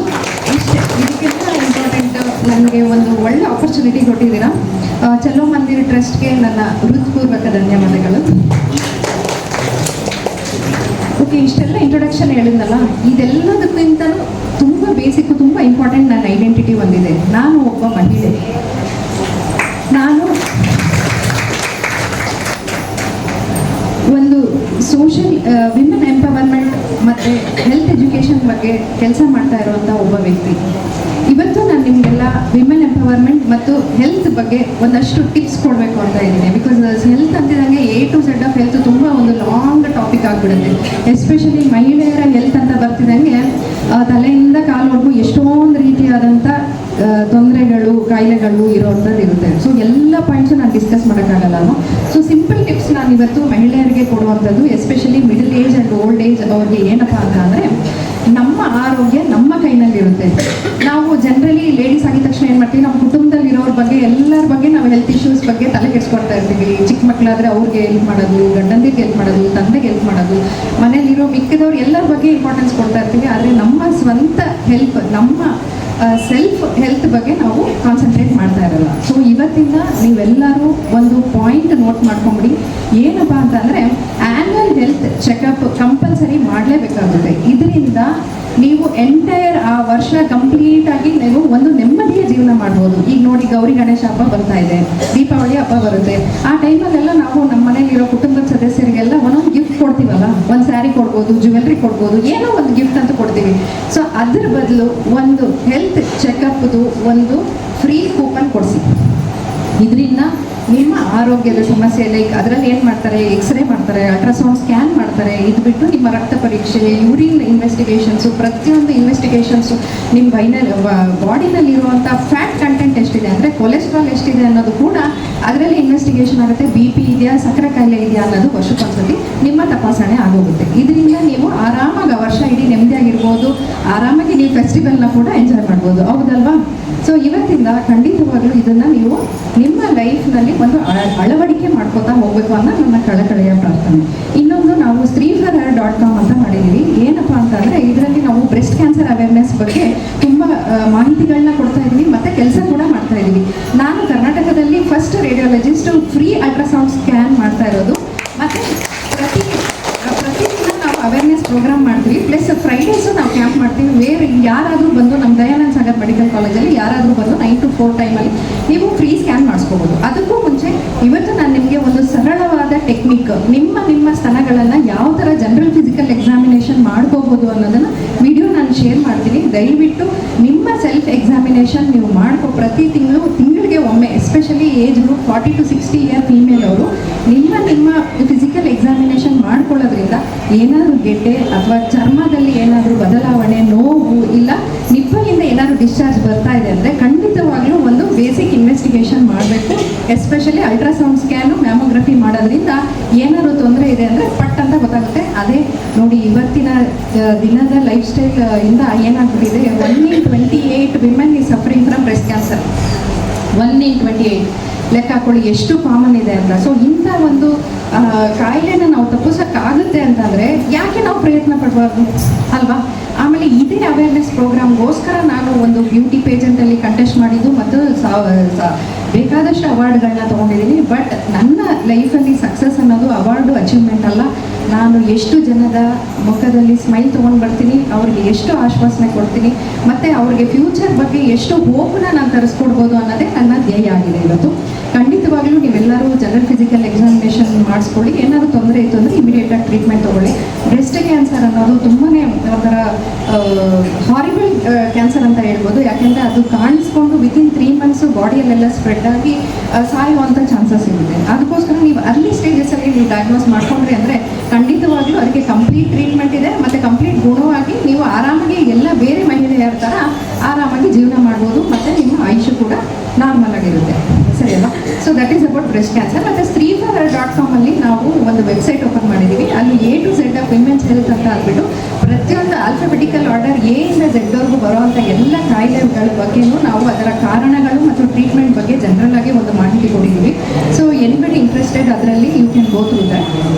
ಇಷ್ಟೇ, ಇದಕ್ಕಿಂತ ಇಂಪಾರ್ಟೆಂಟ್ ನನಗೆ ಒಂದು ಒಳ್ಳೆ ಆಪರ್ಚುನಿಟಿ ಕೊಟ್ಟಿದ್ದೀರಾ. ಚಲೋ ಮಂದಿರ ಟ್ರಸ್ಟ್ಗೆ ನನ್ನ ಹೃತ್ಪೂರ್ವಕ ಧನ್ಯವಾದಗಳು. ಓಕೆ, ಇಷ್ಟೆಲ್ಲ ಇಂಟ್ರೊಡಕ್ಷನ್ ಹೇಳಿದ್ನಲ್ಲ, ಇದೆಲ್ಲದಕ್ಕಿಂತಲೂ ತುಂಬ ಬೇಸಿಕ್ಕು, ತುಂಬ ಇಂಪಾರ್ಟೆಂಟ್ ನನ್ನ ಐಡೆಂಟಿಟಿ ಒಂದಿದೆ. ನಾನು ಒಬ್ಬ ಮಹಿಳೆ. ನಾನು ಒಂದು ಸೋಷಿಯಲ್ ವಿಮೆನ್ ಎಂಪವರ್ಮೆಂಟ್ ಮತ್ತು ಹೆಲ್ತ್ ಎಜುಕೇಷನ್ ಬಗ್ಗೆ ಕೆಲಸ ಮಾಡ್ತಾ ಇರುವಂಥ ಒಬ್ಬ ವ್ಯಕ್ತಿ. ಇವತ್ತು ನಾನು ನಿಮಗೆಲ್ಲ ವಿಮೆನ್ ಎಂಪವರ್ಮೆಂಟ್ ಮತ್ತು ಹೆಲ್ತ್ ಬಗ್ಗೆ ಒಂದಷ್ಟು ಟಿಪ್ಸ್ ಕೊಡಬೇಕು ಅಂತ ಇದ್ದೀನಿ. ಬಿಕಾಸ್ ಹೆಲ್ತ್ ಅಂತಿದಂಗೆ A to Z of health ತುಂಬ ಒಂದು ಲಾಂಗ್ ಟಾಪಿಕ್ ಆಗಿಬಿಡುತ್ತೆ. ಎಸ್ಪೆಷಲಿ ಮಹಿಳೆಯರ ಹೆಲ್ತ್ ಅಂತ ಬರ್ತಿದ್ದಂಗೆ ತಲೆಯಿಂದ ಕಾಲ್ವರೆಗೂ ಎಷ್ಟೊಂದು ರೀತಿಯಾದಂಥ ತೊಂದರೆಗಳು, ಕಾಯಿಲೆಗಳು ಇರೋವಂಥದ್ದು ಇರುತ್ತೆ. ಸೊ ಎಲ್ಲ ಪಾಯಿಂಟ್ಸು ನಾನು ಡಿಸ್ಕಸ್ ಮಾಡೋಕ್ಕಾಗಲ್ಲ. ಸೊ ಸಿಂಪಲ್ ಟಿಪ್ಸ್ ನಾನು ಇವತ್ತು ಮಹಿಳೆಯರಿಗೆ ಕೊಡುವಂಥದ್ದು, especially middle age and old age ಅವ್ರಿಗೆ ಏನಪ್ಪ ಅಂತ ಅಂದರೆ, ನಮ್ಮ ಆರೋಗ್ಯ ನಮ್ಮ ಕೈನಲ್ಲಿರುತ್ತೆ. ನಾವು ಜನರಲಿ ಲೇಡೀಸ್ ಆಗಿದ ತಕ್ಷಣ ಏನು ಮಾಡ್ತೀವಿ, ನಮ್ಮ ಕುಟುಂಬದಲ್ಲಿರೋರ ಬಗ್ಗೆ ಎಲ್ಲರ ಬಗ್ಗೆ ನಾವು ಹೆಲ್ತ್ ಇಶ್ಯೂಸ್ ಬಗ್ಗೆ ತಲೆ ಕೆಡಿಸ್ಕೊಡ್ತಾ ಇರ್ತೀವಿ. ಚಿಕ್ಕ ಮಕ್ಕಳಾದರೆ ಅವ್ರಿಗೆ ಹೆಲ್ಪ್ ಮಾಡೋದು, ಗಂಡಂದಿಗೆ ಹೆಲ್ಪ್ ಮಾಡೋದು, ತಂದೆಗೆ ಹೆಲ್ಪ್ ಮಾಡೋದು, ಮನೇಲಿರೋ ಮಿಕ್ಕಿದವ್ರು ಎಲ್ಲರ ಬಗ್ಗೆ ಇಂಪಾರ್ಟೆನ್ಸ್ ಕೊಡ್ತಾ ಇರ್ತೀವಿ. ಆದರೆ ನಮ್ಮ ಸ್ವಂತ ಹೆಲ್ಪ್, ನಮ್ಮ ಸೆಲ್ಫ್ ಹೆಲ್ತ್ ಬಗ್ಗೆ ನಾವು ಕಾನ್ಸಂಟ್ರೇಟ್ ಮಾಡ್ತಾ ಇರಲ್ಲ. ಸೊ ಇವತ್ತಿಂದ ನೀವೆಲ್ಲರೂ ಒಂದು ಪಾಯಿಂಟ್ ನೋಟ್ ಮಾಡ್ಕೊಂಬಿಡಿ. ಏನಪ್ಪ ಅಂತಂದರೆ, ಆ್ಯನ್ಯುವಲ್ ಹೆಲ್ತ್ ಚೆಕಪ್ ಕಂಪಲ್ಸರಿ ಮಾಡಲೇಬೇಕಾಗುತ್ತೆ. ಇದರಿಂದ ನೀವು ಎಂಟೈರ್ ಆ ವರ್ಷ ಕಂಪ್ಲೀಟಾಗಿ ನೀವು ಒಂದು ನೆಮ್ಮದಿಯ ಜೀವನ ಮಾಡ್ಬೋದು. ಈಗ ನೋಡಿ, ಗೌರಿ ಗಣೇಶ ಹಬ್ಬ ಬರ್ತಾ ಇದೆ, ದೀಪಾವಳಿ ಹಬ್ಬ ಬರುತ್ತೆ. ಆ ಟೈಮಲ್ಲೆಲ್ಲ ನಾವು ನಮ್ಮ ಮನೇಲಿರೋ ಕುಟುಂಬದ ಸದಸ್ಯರಿಗೆಲ್ಲ ಒಂದೊಂದು ಗಿಫ್ಟ್ ಕೊಡ್ತೀವಲ್ಲ. ಒಂದು ಸ್ಯಾರಿ ಕೊಡ್ಬೋದು, ಜ್ಯುವೆಲ್ರಿ ಕೊಡ್ಬೋದು, ಏನೋ ಒಂದು ಗಿಫ್ಟ್ ಅಂತ ಕೊಡ್ತೀವಿ. ಸೊ ಅದ್ರ ಬದಲು ಒಂದು ಹೆಲ್ತ್ ಚೆಕಪ್ದು ಒಂದು ಫ್ರೀ ಕೂಪನ್ ಕೊಡಿಸಿ. ಇದರಿಂದ ನಿಮ್ಮ ಆರೋಗ್ಯದ ಸಮಸ್ಯೆ, ಲೈಕ್ ಅದರಲ್ಲಿ ಏನು ಮಾಡ್ತಾರೆ, ಎಕ್ಸ್ರೇ ಮಾಡ್ತಾರೆ, ಅಲ್ಟ್ರಾಸೌಂಡ್ ಸ್ಕ್ಯಾನ್ ಮಾಡ್ತಾರೆ. ಇದು ಬಿಟ್ಟು ನಿಮ್ಮ ರಕ್ತ ಪರೀಕ್ಷೆ, ಯೂರಿನ್ ಇನ್ವೆಸ್ಟಿಗೇಷನ್ಸು, ಪ್ರತಿಯೊಂದು ಇನ್ವೆಸ್ಟಿಗೇಷನ್ಸು, ನಿಮ್ಮ ಬಾಡಿನಲ್ಲಿರುವಂಥ ಫ್ಯಾಟ್ ಕಂಟೆಂಟ್ ಎಷ್ಟಿದೆ, ಅಂದರೆ ಕೊಲೆಸ್ಟ್ರಾಲ್ ಎಷ್ಟಿದೆ ಅನ್ನೋದು ಕೂಡ ಅದರಲ್ಲಿ ಇನ್ವೆಸ್ಟಿಗೇಷನ್ ಆಗುತ್ತೆ. BP ಇದೆಯಾ, ಸಕ್ಕರೆ ಕಾಯಿಲೆ ಇದೆಯಾ ಅನ್ನೋದು ವರ್ಷಕ್ಕೊಂದ್ಸತಿ ನಿಮ್ಮ ತಪಾಸಣೆ ಆಗೋಗುತ್ತೆ. ಇದರಿಂದ ನೀವು ಆರಾಮಾಗಿ ವರ್ಷ ಇಡೀ ನೆಮ್ಮದಿಯಾಗಿರ್ಬೋದು, ಆರಾಮಾಗಿ ನೀವು ಫೆಸ್ಟಿವಲ್ನ ಕೂಡ ಎಂಜಾಯ್ ಮಾಡ್ಬೋದು. ಹೌದಲ್ವಾ? ಸೊ ಇವತ್ತಿಂದ ಖಂಡಿತವಾಗ್ಲೂ ಇದನ್ನು ನೀವು ನಿಮ್ಮ ಲೈಫ್ನಲ್ಲಿ ಒಂದು ಅಳವಡಿಕೆ ಮಾಡ್ಕೋತಾ ಹೋಗಬೇಕು ಅನ್ನೋ ನನ್ನ ಕಳಕಳೆಯ ಪ್ರಾರ್ಥನೆ. ಇನ್ನೊಂದು, ನಾವು StreeForHer.com ಅಂತ ಮಾಡಿದ್ದೀವಿ. ಏನಪ್ಪ ಅಂತಂದರೆ, ಇದರಲ್ಲಿ ನಾವು ಬ್ರೆಸ್ಟ್ ಕ್ಯಾನ್ಸರ್ ಅವೇರ್ನೆಸ್ ಬಗ್ಗೆ ತುಂಬ ಮಾಹಿತಿಗಳನ್ನ ಕೊಡ್ತಾ ಇದ್ದೀವಿ ಮತ್ತು ಕೆಲಸ ಕೂಡ ಮಾಡ್ತಾ ಇದ್ದೀವಿ. ನಾನು ಕರ್ನಾಟಕದಲ್ಲಿ first radiologist free ultrasound scan ಮಾಡ್ತಾ ಇರೋದು. ಮತ್ತು ಪ್ರತಿದಿನ ನಾವು ಅವೇರ್ನೆಸ್ ಪ್ರೋಗ್ರಾಮ್ ಮಾಡ್ತೀವಿ. ಪ್ಲಸ್ ಫ್ರೈಡೇಸು ನಾವು ಕ್ಯಾಂಪ್ ಮಾಡ್ತೀವಿ. ಯಾರಾದರೂ ಬಂದು ನಮ್ಮ ದಯಾನಂದ ಸಾಗರ್ ಮೆಡಿಕಲ್ ಕಾಲೇಜಲ್ಲಿ ಯಾರಾದರೂ ಬಂದು 9 to 4 ಟೈಮಲ್ಲಿ ನೀವು ಫ್ರೀ ಸ್ಕ್ಯಾನ್ ಮಾಡಿಸ್ಕೋಬೋದು. ಅದಕ್ಕೂ ಮುಂಚೆ ಇವತ್ತು ನಾನು ನಿಮಗೆ ಒಂದು ಸರಳವಾದ ಟೆಕ್ನಿಕ್, ನಿಮ್ಮ ಸ್ತನಗಳನ್ನು ಯಾವ ಥರ ಜನರಲ್ ಫಿಸಿಕಲ್ ಎಕ್ಸಾಮಿನೇಷನ್ ಮಾಡ್ಕೋಬೋದು ಅನ್ನೋದನ್ನು ವಿಡಿಯೋ ನಾನು ಶೇರ್ ಮಾಡ್ತೀನಿ. ದಯವಿಟ್ಟು ನಿಮ್ಮ ಸೆಲ್ಫ್ ಎಕ್ಸಾಮಿನೇಷನ್ ನೀವು ಪ್ರತಿ ತಿಂಗಳಿಗೆ ಒಮ್ಮೆ, especially age group 40 to 60 year female ಅವರು ನಿಮ್ಮ ಫಿಸಿಕಲ್ ಎಕ್ಸಾಮಿನೇಷನ್ ಮಾಡ್ಕೊಳ್ಳೋದ್ರಿಂದ ಏನಾದರೂ ಗೆಡ್ಡೆ ಅಥವಾ ಚರ್ಮದಲ್ಲಿ ಏನಾದರೂ ಬದಲಾವಣೆ, ನೋವು, ಇಲ್ಲ ನಿಪ್ಪಲಿಂದ ಏನಾದರೂ ಡಿಸ್ಚಾರ್ಜ್ ಬರ್ತಾ ಇದೆ ಅಂದರೆ ಖಂಡಿತವಾಗ್ಲೂ ಒಂದು ಬೇಸಿಕ್ ಇನ್ವೆಸ್ಟಿಗೇಷನ್ ಮಾಡಬೇಕು. ಎಸ್ಪೆಷಲಿ ಅಲ್ಟ್ರಾಸೌಂಡ್ ಸ್ಕ್ಯಾನು, ಮ್ಯಾಮೋಗ್ರಫಿ ಮಾಡೋದ್ರಿಂದ ಏನಾದ್ರು ತೊಂದರೆ ಇದೆ ಅಂದರೆ ಪಟ್ ಅಂತ ಗೊತ್ತಾಗುತ್ತೆ. ಅದೇ ನೋಡಿ, ಇವತ್ತಿನ ದಿನದ ಲೈಫ್ ಸ್ಟೈಲ್ ಇಂದ ಏನಾಗ್ಬಿಟ್ಟಿದೆ, 1 in 28 women is suffering from breast cancer. 1 in 28 ಲೆಕ್ಕ ಹಾಕೊಳ್ಳಿ ಎಷ್ಟು ಕಾಮನ್ ಇದೆ ಅಂತ. ಸೊ ಇಂಥ ಒಂದು ಕಾಯಿಲೆನ ನಾವು ತಪ್ಪಿಸೋಕ್ಕಾಗುತ್ತೆ ಅಂತಂದರೆ ಯಾಕೆ ನಾವು ಪ್ರಯತ್ನ ಪಡಬಾರ್ದು ಅಲ್ವಾ? ಆಮೇಲೆ ಇದೇ ಅವೇರ್ನೆಸ್ ಪ್ರೋಗ್ರಾಮ್ಗೋಸ್ಕರ ನಾನು ಒಂದು ಬ್ಯೂಟಿ ಪೇಜೆಂಟಲ್ಲಿ ಕಂಟೆಸ್ಟ್ ಮಾಡಿದ್ದು ಮತ್ತು ಬೇಕಾದಷ್ಟು ಅವಾರ್ಡ್ಗಳನ್ನ ತೊಗೊಂಡಿದ್ದೀನಿ. ಬಟ್ ನನ್ನ ಲೈಫಲ್ಲಿ ಸಕ್ಸಸ್ ಅನ್ನೋದು ಅವಾರ್ಡು ಅಚೀವ್ಮೆಂಟ್ ಅಲ್ಲ. ನಾನು ಎಷ್ಟು ಜನದ ಮುಖದಲ್ಲಿ ಸ್ಮೈಲ್ ತೊಗೊಂಡು ಬರ್ತೀನಿ, ಅವ್ರಿಗೆ ಎಷ್ಟು ಆಶ್ವಾಸನೆ ಕೊಡ್ತೀನಿ, ಮತ್ತು ಅವ್ರಿಗೆ ಫ್ಯೂಚರ್ ಬಗ್ಗೆ ಎಷ್ಟು ಹೋಪನ್ನ ನಾನು ತರಿಸ್ಕೊಡ್ಬೋದು ಅನ್ನೋದೇ ನನ್ನ ಧ್ಯೇಯ ಆಗಿದೆ ಇವತ್ತು. ಖಂಡಿತವಾಗ್ಲೂ ನೀವೆಲ್ಲರೂ ಜನರಲ್ ಫಿಸಿಕಲ್ ಎಕ್ಸಾಮಿನೇಷನ್ ಮಾಡಿಸ್ಕೊಳ್ಳಿ. ಏನಾದರೂ ತೊಂದರೆ ಇತ್ತು ಅಂದರೆ ಇಮಿಡಿಯೇಟಾಗಿ ಟ್ರೀಟ್ಮೆಂಟ್ ತೊಗೊಳ್ಳಿ. ಬ್ರೆಸ್ಟ್ ಕ್ಯಾನ್ಸರ್ ಅನ್ನೋದು ತುಂಬಾ ಒಂಥರ ಹಾರಿಬಲ್ ಕ್ಯಾನ್ಸರ್ ಅಂತ ಹೇಳ್ಬೋದು. ಯಾಕೆಂದರೆ ಅದು ಕಾಣಿಸ್ಕೊಂಡು ವಿತಿನ್ 3 months ಬಾಡಿಯಲ್ಲೆಲ್ಲ ಸ್ಪ್ರೆಡ್ ಆಗಿ ಸಾಯುವಂಥ ಚಾನ್ಸಸ್ ಇರುತ್ತೆ. ಅದಕ್ಕೋಸ್ಕರ ನೀವು ಅರ್ಲಿ ಸ್ಟೇಜಸಲ್ಲಿ ನೀವು ಡಯಾಗ್ನೋಸ್ ಮಾಡ್ಕೊಂಡ್ರಿ ಅಂದರೆ ಖಂಡಿತವಾಗ್ಲೂ ಅದಕ್ಕೆ ಕಂಪ್ಲೀಟ್ ಟ್ರೀಟ್ಮೆಂಟ್ ಇದೆ ಮತ್ತು ಕಂಪ್ಲೀಟ್ ಗುಣವಾಗಿ ನೀವು ಆರಾಮಾಗಿ ಎಲ್ಲ ಬೇರೆ ಮಹಿಳೆಯರ ಥರ ಆರಾಮಾಗಿ ಜೀವನ ಮಾಡ್ಬೋದು ಮತ್ತು ನಿಮ್ಮ ಆಯುಷ್ಯ ಕೂಡ ನಾರ್ಮಲ್ ಆಗಿರುತ್ತೆ. ಸರಿ ಅಲ್ಲ? So that is about breast cancer. ಮತ್ತು StreeForHer.com ಅಲ್ಲಿ ನಾವು ಒಂದು ವೆಬ್ಸೈಟ್ ಓಪನ್ ಮಾಡಿದ್ದೀವಿ. ಅಲ್ಲಿ A to Z of women's health ಅಂತ ಅಂದ್ಬಿಟ್ಟು ಪ್ರತಿಯೊಂದು ಆಲ್ಫಾಬೆಟಿಕಲ್ ಆರ್ಡರ್ A ಇಂದ Z ವರೆಗೂ ಬರುವಂಥ ಎಲ್ಲ ಕಾಯಿಲೆಗಳ ಬಗ್ಗೆನೂ ನಾವು ಅದರ ಕಾರಣಗಳು ಮತ್ತು ಟ್ರೀಟ್ಮೆಂಟ್ ಬಗ್ಗೆ ಜನರಲ್ ಆಗಿ ಒಂದು ಮಾಹಿತಿ ಕೊಟ್ಟಿದ್ದೀವಿ. ಸೊ ಎನಿಬಡಿ ಇಂಟ್ರೆಸ್ಟೆಡ್ ಅದರಲ್ಲಿ you can go through that.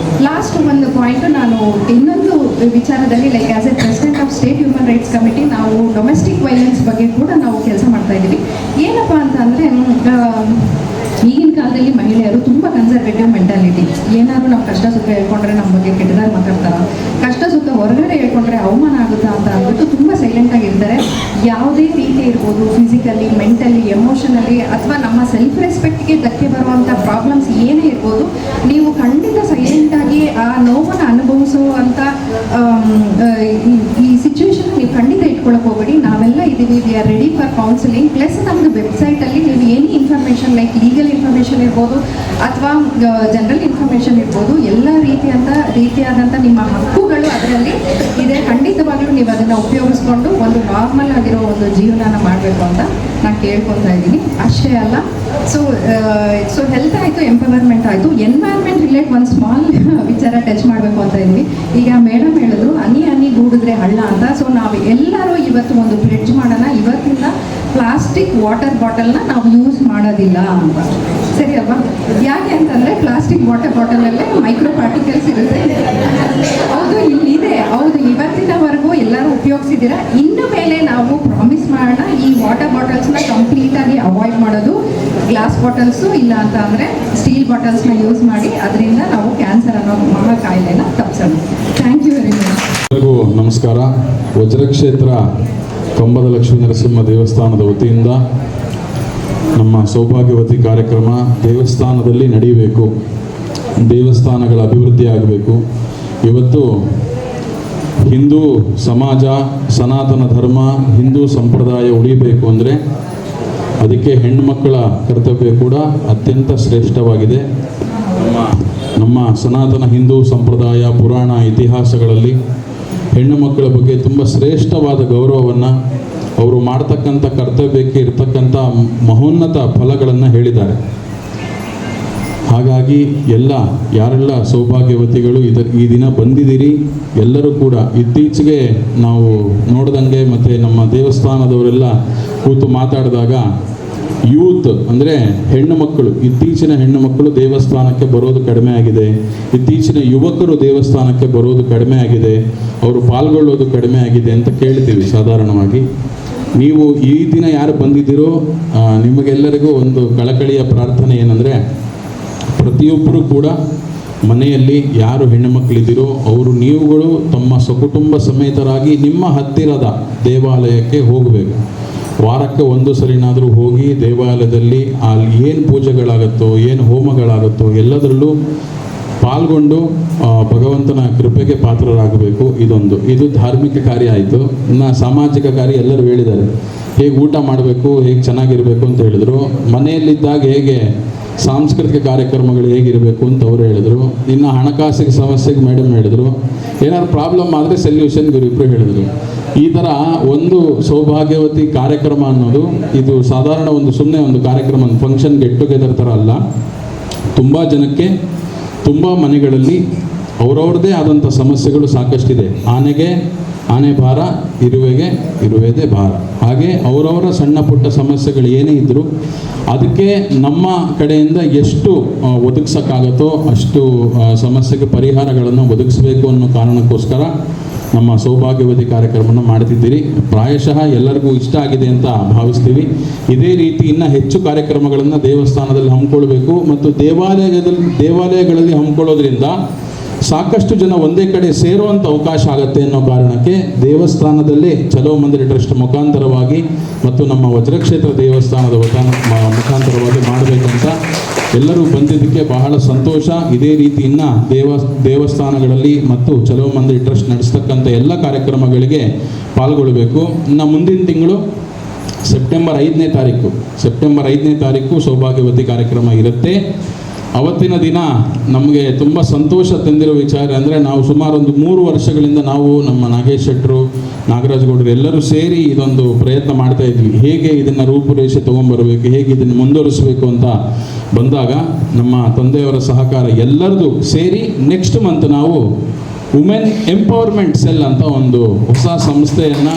Last ಒಂದು ಪಾಯಿಂಟು, ನಾನು ಇನ್ನೊಂದು ವಿಚಾರದಲ್ಲಿ like as a president of state human rights committee ನಾವು ಡೊಮೆಸ್ಟಿಕ್ ವೈಲೆನ್ಸ್ ಬಗ್ಗೆ ಕೂಡ ನಾವು ಕೆಲಸ ಮಾಡ್ತಾ ಇದ್ದೀವಿ. ಏನಪ್ಪ ಅಂತ ಅಂದರೆ, ಈಗಿನ ಕಾಲದಲ್ಲಿ ಮಹಿಳೆಯರು ತುಂಬ ಕನ್ಸರ್ವೇಟಿವ್ ಮೆಂಟಾಲಿಟಿ. ಏನಾದ್ರು ನಾವು ಕಷ್ಟ ಸುಖ ಹೇಳ್ಕೊಂಡ್ರೆ ನಮ್ಮ ಬಗ್ಗೆ ಕೆಟ್ಟದಾಗಿ ಮಾತಾಡ್ತಾರ, ಕಷ್ಟ ಸುಖ ಹೊರಗಡೆ ಹೇಳ್ಕೊಂಡ್ರೆ ಅವಮಾನ ಆಗುತ್ತಾ ಅಂತ ಅಂದ್ಬಿಟ್ಟು ತುಂಬ ಸೈಲೆಂಟಾಗಿರ್ತಾರೆ. ಯಾವುದೇ ರೀತಿ ಇರ್ಬೋದು, ಫಿಸಿಕಲಿ, ಮೆಂಟಲಿ, ಎಮೋಷನಲಿ ಅಥವಾ ನಮ್ಮ ಸೆಲ್ಫ್ ರೆಸ್ಪೆಕ್ಟ್ಗೆ ಧಕ್ಕೆ ಬರುವಂಥ ಪ್ರಾಬ್ಲಮ್ಸ್ ಏನೇ ಇರ್ಬೋದು, ನೀವು ಖಂಡಿತ ಸೈಲೆಂಟಾಗಿ ಆ ನೋವನ್ನು ಅನುಭವಿಸುವಂಥ ಈ ಸಿಚುವೇಶನ್ ನೀವು ಖಂಡಿತ ಇಟ್ಕೊಳಕ್ಕೆ ಹೋಗ್ಬೇಡಿ. ನಾವೆಲ್ಲ ಇದ್ದೀವಿ, we are ready for counselling. Plus ನಮ್ಮದು ವೆಬ್ಸೈಟಲ್ಲಿ ನೀವು ಏನಿ ಇನ್ಫಾರ್ಮೇಷನ್ ಲೈಕ್ ಲೀಗಲ್ ಇನ್ಫಾರ್ಮೇಷನ್ ಇರ್ಬೋದು ಅಥವಾ ಜನರಲ್ ಇನ್ಫಾರ್ಮೇಷನ್ ಇರ್ಬೋದು, ಎಲ್ಲ ರೀತಿಯಾದಂಥ ನಿಮ್ಮ ಹಕ್ಕುಗಳು ಅದರಲ್ಲಿ ಇದೆ. ಖಂಡಿತವಾಗ್ಲೂ ನೀವು ಅದನ್ನು ಉಪಯೋಗಿಸ್ಕೊಂಡು ಒಂದು ನಾರ್ಮಲ್ ಆಗಿರೋ ಒಂದು ಜೀವನನ ಮಾಡಬೇಕು ಅಂತ ನಾನು ಕೇಳ್ಕೊತಾ ಇದ್ದೀನಿ. ಅಷ್ಟೇ ಅಲ್ಲ, ಸೊ ಹೆಲ್ತ್ ಆಯಿತು, ಎಂಪವರ್ಮೆಂಟ್ ಆಯಿತು, ಎನ್ವೈರ್ಮೆಂಟ್ ರಿಲೇಟ್ ಒಂದು ಸ್ಮಾಲ್ ವಿಚಾರ ಟಚ್ ಮಾಡಬೇಕು ಅಂತ ಇದ್ವಿ. ಈಗ ಮೇಡಮ್ ಹೇಳಿದ್ರು ಹನಿ ಗೂಡಿದ್ರೆ ಹಳ್ಳ ಅಂತ. ಸೊ ನಾವು ಎಲ್ಲರೂ ಇವತ್ತು ಒಂದು ಪ್ಲೆಡ್ಜ್ ಮಾಡೋಣ, ಇವತ್ತಿಂದ ಪ್ಲಾಸ್ಟಿಕ್ ವಾಟರ್ ಬಾಟಲ್ನ ನಾವು ಯೂಸ್ ಮಾಡೋದಿಲ್ಲ ಅಂತ. ಸರಿ ಅಲ್ವಾ? ಯಾಕೆ ಅಂತಂದರೆ ಪ್ಲಾಸ್ಟಿಕ್ ವಾಟರ್ ಬಾಟಲಲ್ಲೇ ಮೈಕ್ರೋ ಪಾರ್ಟಿಕಲ್ಸ್ ಇರುತ್ತೆ. ಹೌದು, ಇಲ್ಲಿದೆ. ಹೌದು, ಇವತ್ತಿನವರೆಗೂ ಎಲ್ಲರೂ ಉಪಯೋಗಿಸಿದ್ದೀರಾ. ಇನ್ನು ಮೇಲೆ ನಾವು ಪ್ರಾಮಿಸ್ ಮಾಡೋಣ, ಈ ವಾಟರ್ ಬಾಟಲ್ಸ್ನ ಕಂಪ್ಲೀಟಾಗಿ ಅವಾಯ್ಡ್ ಮಾಡೋದು. ಗ್ಲಾಸ್ ಬಾಟಲ್ಸು ಇಲ್ಲ ಅಂತ ಅಂದರೆ ಸ್ಟೀಲ್ ಬಾಟಲ್ಸ್ನ ಯೂಸ್ ಮಾಡಿ ಅದರಿಂದ ನಾವು ಕ್ಯಾನ್ಸರ್ ಅನ್ನೋ ಮಹಾ ಕಾಯಿಲೆನ ತಪ್ಪಿಸೋಣ. Thank you very much. ಎಲ್ಲರಿಗೂ ನಮಸ್ಕಾರ. ವಜ್ರಕ್ಷೇತ್ರ ಕಂಬದ ಲಕ್ಷ್ಮೀ ನರಸಿಂಹ ದೇವಸ್ಥಾನದ ವತಿಯಿಂದ ನಮ್ಮ ಸೌಭಾಗ್ಯವತಿ ಕಾರ್ಯಕ್ರಮ ದೇವಸ್ಥಾನದಲ್ಲಿ ನಡೆಯಬೇಕು, ದೇವಸ್ಥಾನಗಳ ಅಭಿವೃದ್ಧಿ ಆಗಬೇಕು. ಇವತ್ತು ಹಿಂದೂ ಸಮಾಜ, ಸನಾತನ ಧರ್ಮ, ಹಿಂದೂ ಸಂಪ್ರದಾಯ ಉಳಿಬೇಕು ಅಂದರೆ ಅದಕ್ಕೆ ಹೆಣ್ಣುಮಕ್ಕಳ ಕರ್ತವ್ಯ ಕೂಡ ಅತ್ಯಂತ ಶ್ರೇಷ್ಠವಾಗಿದೆ. ನಮ್ಮ ಸನಾತನ ಹಿಂದೂ ಸಂಪ್ರದಾಯ ಪುರಾಣ ಇತಿಹಾಸಗಳಲ್ಲಿ ಹೆಣ್ಣು ಮಕ್ಕಳ ಬಗ್ಗೆ ತುಂಬ ಶ್ರೇಷ್ಠವಾದ ಗೌರವವನ್ನು, ಅವರು ಮಾಡ್ತಕ್ಕಂಥ ಕರ್ತವ್ಯಕ್ಕೆ ಇರ್ತಕ್ಕಂಥ ಮಹೋನ್ನತ ಫಲಗಳನ್ನು ಹೇಳಿದ್ದಾರೆ. ಹಾಗಾಗಿ ಯಾರೆಲ್ಲ ಸೌಭಾಗ್ಯವತಿಗಳು ಈ ದಿನ ಬಂದಿದ್ದೀರಿ, ಎಲ್ಲರೂ ಕೂಡ ಇತ್ತೀಚೆಗೆ ನಾವು ನೋಡ್ದಂಗೆ ಮತ್ತು ನಮ್ಮ ದೇವಸ್ಥಾನದವರೆಲ್ಲ ಕೂತು ಮಾತಾಡಿದಾಗ ಯೂತ್ ಅಂದರೆ ಇತ್ತೀಚಿನ ಹೆಣ್ಣು ಮಕ್ಕಳು ದೇವಸ್ಥಾನಕ್ಕೆ ಬರೋದು ಕಡಿಮೆ ಆಗಿದೆ, ಇತ್ತೀಚಿನ ಯುವಕರು ದೇವಸ್ಥಾನಕ್ಕೆ ಬರೋದು ಕಡಿಮೆ ಆಗಿದೆ, ಅವರು ಪಾಲ್ಗೊಳ್ಳೋದು ಕಡಿಮೆ ಆಗಿದೆ ಅಂತ ಕೇಳ್ತೀವಿ ಸಾಧಾರಣವಾಗಿ. ನೀವು ಈ ದಿನ ಯಾರು ಬಂದಿದ್ದೀರೋ ನಿಮಗೆಲ್ಲರಿಗೂ ಒಂದು ಕಳಕಳಿಯ ಪ್ರಾರ್ಥನೆ ಏನಂದರೆ, ಪ್ರತಿಯೊಬ್ಬರೂ ಕೂಡ ಮನೆಯಲ್ಲಿ ಯಾರು ಹೆಣ್ಣು ಮಕ್ಕಳಿದ್ದೀರೋ ನೀವುಗಳು ತಮ್ಮ ಸಕುಟುಂಬ ಸಮೇತರಾಗಿ ನಿಮ್ಮ ಹತ್ತಿರದ ದೇವಾಲಯಕ್ಕೆ ಹೋಗಬೇಕು. ವಾರಕ್ಕೆ ಒಂದು ಸರಿನಾದರೂ ಹೋಗಿ ದೇವಾಲಯದಲ್ಲಿ ಅಲ್ಲಿ ಏನು ಪೂಜೆಗಳಾಗುತ್ತೋ, ಏನು ಹೋಮಗಳಾಗುತ್ತೋ ಎಲ್ಲದರಲ್ಲೂ ಪಾಲ್ಗೊಂಡು ಭಗವಂತನ ಕೃಪೆಗೆ ಪಾತ್ರರಾಗಬೇಕು. ಇದು ಧಾರ್ಮಿಕ ಕಾರ್ಯ ಆಯಿತು. ಇನ್ನು ಸಾಮಾಜಿಕ ಕಾರ್ಯ ಎಲ್ಲರೂ ಹೇಳಿದ್ದಾರೆ, ಹೇಗೆ ಊಟ ಮಾಡಬೇಕು, ಹೇಗೆ ಚೆನ್ನಾಗಿರಬೇಕು ಅಂತ ಹೇಳಿದರು. ಮನೆಯಲ್ಲಿದ್ದಾಗ ಹೇಗೆ ಸಾಂಸ್ಕೃತಿಕ ಕಾರ್ಯಕ್ರಮಗಳು ಹೇಗಿರಬೇಕು ಅಂತ ಅವರು ಹೇಳಿದರು. ಇನ್ನು ಹಣಕಾಸಿಗೆ ಸಮಸ್ಯೆಗೆ ಮೇಡಮ್ ಹೇಳಿದರು. ಏನಾದ್ರು ಪ್ರಾಬ್ಲಮ್ ಆದರೆ ಸೊಲ್ಯೂಷನ್ಗೆ ಇವರಿಬ್ಬರು ಹೇಳಿದರು. ಈ ಥರ ಒಂದು ಸೌಭಾಗ್ಯವತಿ ಕಾರ್ಯಕ್ರಮ ಅನ್ನೋದು ಇದು ಸಾಧಾರಣ ಸುಮ್ಮನೆ ಒಂದು ಕಾರ್ಯಕ್ರಮ, ಒಂದು ಫಂಕ್ಷನ್ ಗೆಟ್ ಟುಗೆದರ್ ಥರ ಅಲ್ಲ. ತುಂಬ ಜನಕ್ಕೆ ತುಂಬ ಮನೆಗಳಲ್ಲಿ ಅವರವ್ರದ್ದೇ ಆದಂಥ ಸಮಸ್ಯೆಗಳು ಸಾಕಷ್ಟಿದೆ. ಆನೆಗೆ ಆನೆ ಭಾರ, ಇರುವೆದೇ ಭಾರ. ಹಾಗೆ ಅವರವರ ಸಣ್ಣ ಪುಟ್ಟ ಸಮಸ್ಯೆಗಳು ಏನೇ ಇದ್ದರೂ ಅದಕ್ಕೆ ನಮ್ಮ ಕಡೆಯಿಂದ ಎಷ್ಟು ಒದಗಿಸೋಕ್ಕಾಗತ್ತೋ ಅಷ್ಟು ಸಮಸ್ಯೆಗೆ ಪರಿಹಾರಗಳನ್ನು ಒದಗಿಸಬೇಕು ಅನ್ನೋ ಕಾರಣಕ್ಕೋಸ್ಕರ ನಮ್ಮ ಸೌಭಾಗ್ಯವತಿ ಕಾರ್ಯಕ್ರಮನ ಮಾಡ್ತಿದ್ದೀರಿ. ಪ್ರಾಯಶಃ ಎಲ್ಲರಿಗೂ ಇಷ್ಟ ಆಗಿದೆ ಅಂತ ಭಾವಿಸ್ತೀವಿ. ಇದೇ ರೀತಿ ಇನ್ನೂ ಹೆಚ್ಚು ಕಾರ್ಯಕ್ರಮಗಳನ್ನು ದೇವಸ್ಥಾನದಲ್ಲಿ ಹಮ್ಮಿಕೊಳ್ಬೇಕು ಮತ್ತು ದೇವಾಲಯಗಳಲ್ಲಿ ಹಮ್ಮಿಕೊಳ್ಳೋದ್ರಿಂದ ಸಾಕಷ್ಟು ಜನ ಒಂದೇ ಕಡೆ ಸೇರುವಂಥ ಅವಕಾಶ ಆಗುತ್ತೆ ಅನ್ನೋ ಕಾರಣಕ್ಕೆ ದೇವಸ್ಥಾನದಲ್ಲೇ ಚಲೋ ಮಂದಿರ ಟ್ರಸ್ಟ್ ಮುಖಾಂತರವಾಗಿ ಮತ್ತು ನಮ್ಮ ವಜ್ರಕ್ಷೇತ್ರ ದೇವಸ್ಥಾನದ ಮುಖಾಂತರವಾಗಿ ಮಾಡಬೇಕಂತ ಎಲ್ಲರೂ ಬಂದಿದ್ದಕ್ಕೆ ಬಹಳ ಸಂತೋಷ. ಇದೇ ರೀತಿ ಇನ್ನು ದೇವಸ್ಥಾನಗಳಲ್ಲಿ ಮತ್ತು ಚಲೋ ಮಂದಿರ ಟ್ರಸ್ಟ್ ನಡೆಸ್ತಕ್ಕಂಥ ಎಲ್ಲ ಕಾರ್ಯಕ್ರಮಗಳಿಗೆ ಪಾಲ್ಗೊಳ್ಳಬೇಕು. ಇನ್ನು ಮುಂದಿನ ತಿಂಗಳು ಸೆಪ್ಟೆಂಬರ್ 5ನೇ ತಾರೀಕು ಸೌಭಾಗ್ಯವತಿ ಕಾರ್ಯಕ್ರಮ ಇರುತ್ತೆ. ಅವತ್ತಿನ ದಿನ ನಮಗೆ ತುಂಬ ಸಂತೋಷ ತಂದಿರೋ ವಿಚಾರ ಅಂದರೆ, ನಾವು ಸುಮಾರು 3 ವರ್ಷಗಳಿಂದ ನಾವು ನಮ್ಮ ನಾಗೇಶ್ ಶೆಟ್ಟರು, ನಾಗರಾಜ್ ಗೌಡರು ಎಲ್ಲರೂ ಸೇರಿ ಇದೊಂದು ಪ್ರಯತ್ನ ಮಾಡ್ತಾ ಇದ್ವಿ. ಹೇಗೆ ಇದನ್ನು ರೂಪುರೇಷೆ ತೊಗೊಂಬರಬೇಕು, ಹೇಗೆ ಇದನ್ನು ಮುಂದುವರಿಸಬೇಕು ಅಂತ ಬಂದಾಗ ನಮ್ಮ ತಂದೆಯವರ ಸಹಕಾರ ಎಲ್ಲರದು ಸೇರಿ ನೆಕ್ಸ್ಟ್ ಮಂತ್ ನಾವು ವುಮೆನ್ ಎಂಪವರ್ಮೆಂಟ್ ಸೆಲ್ ಅಂತ ಒಂದು ಹೊಸ ಸಂಸ್ಥೆಯನ್ನು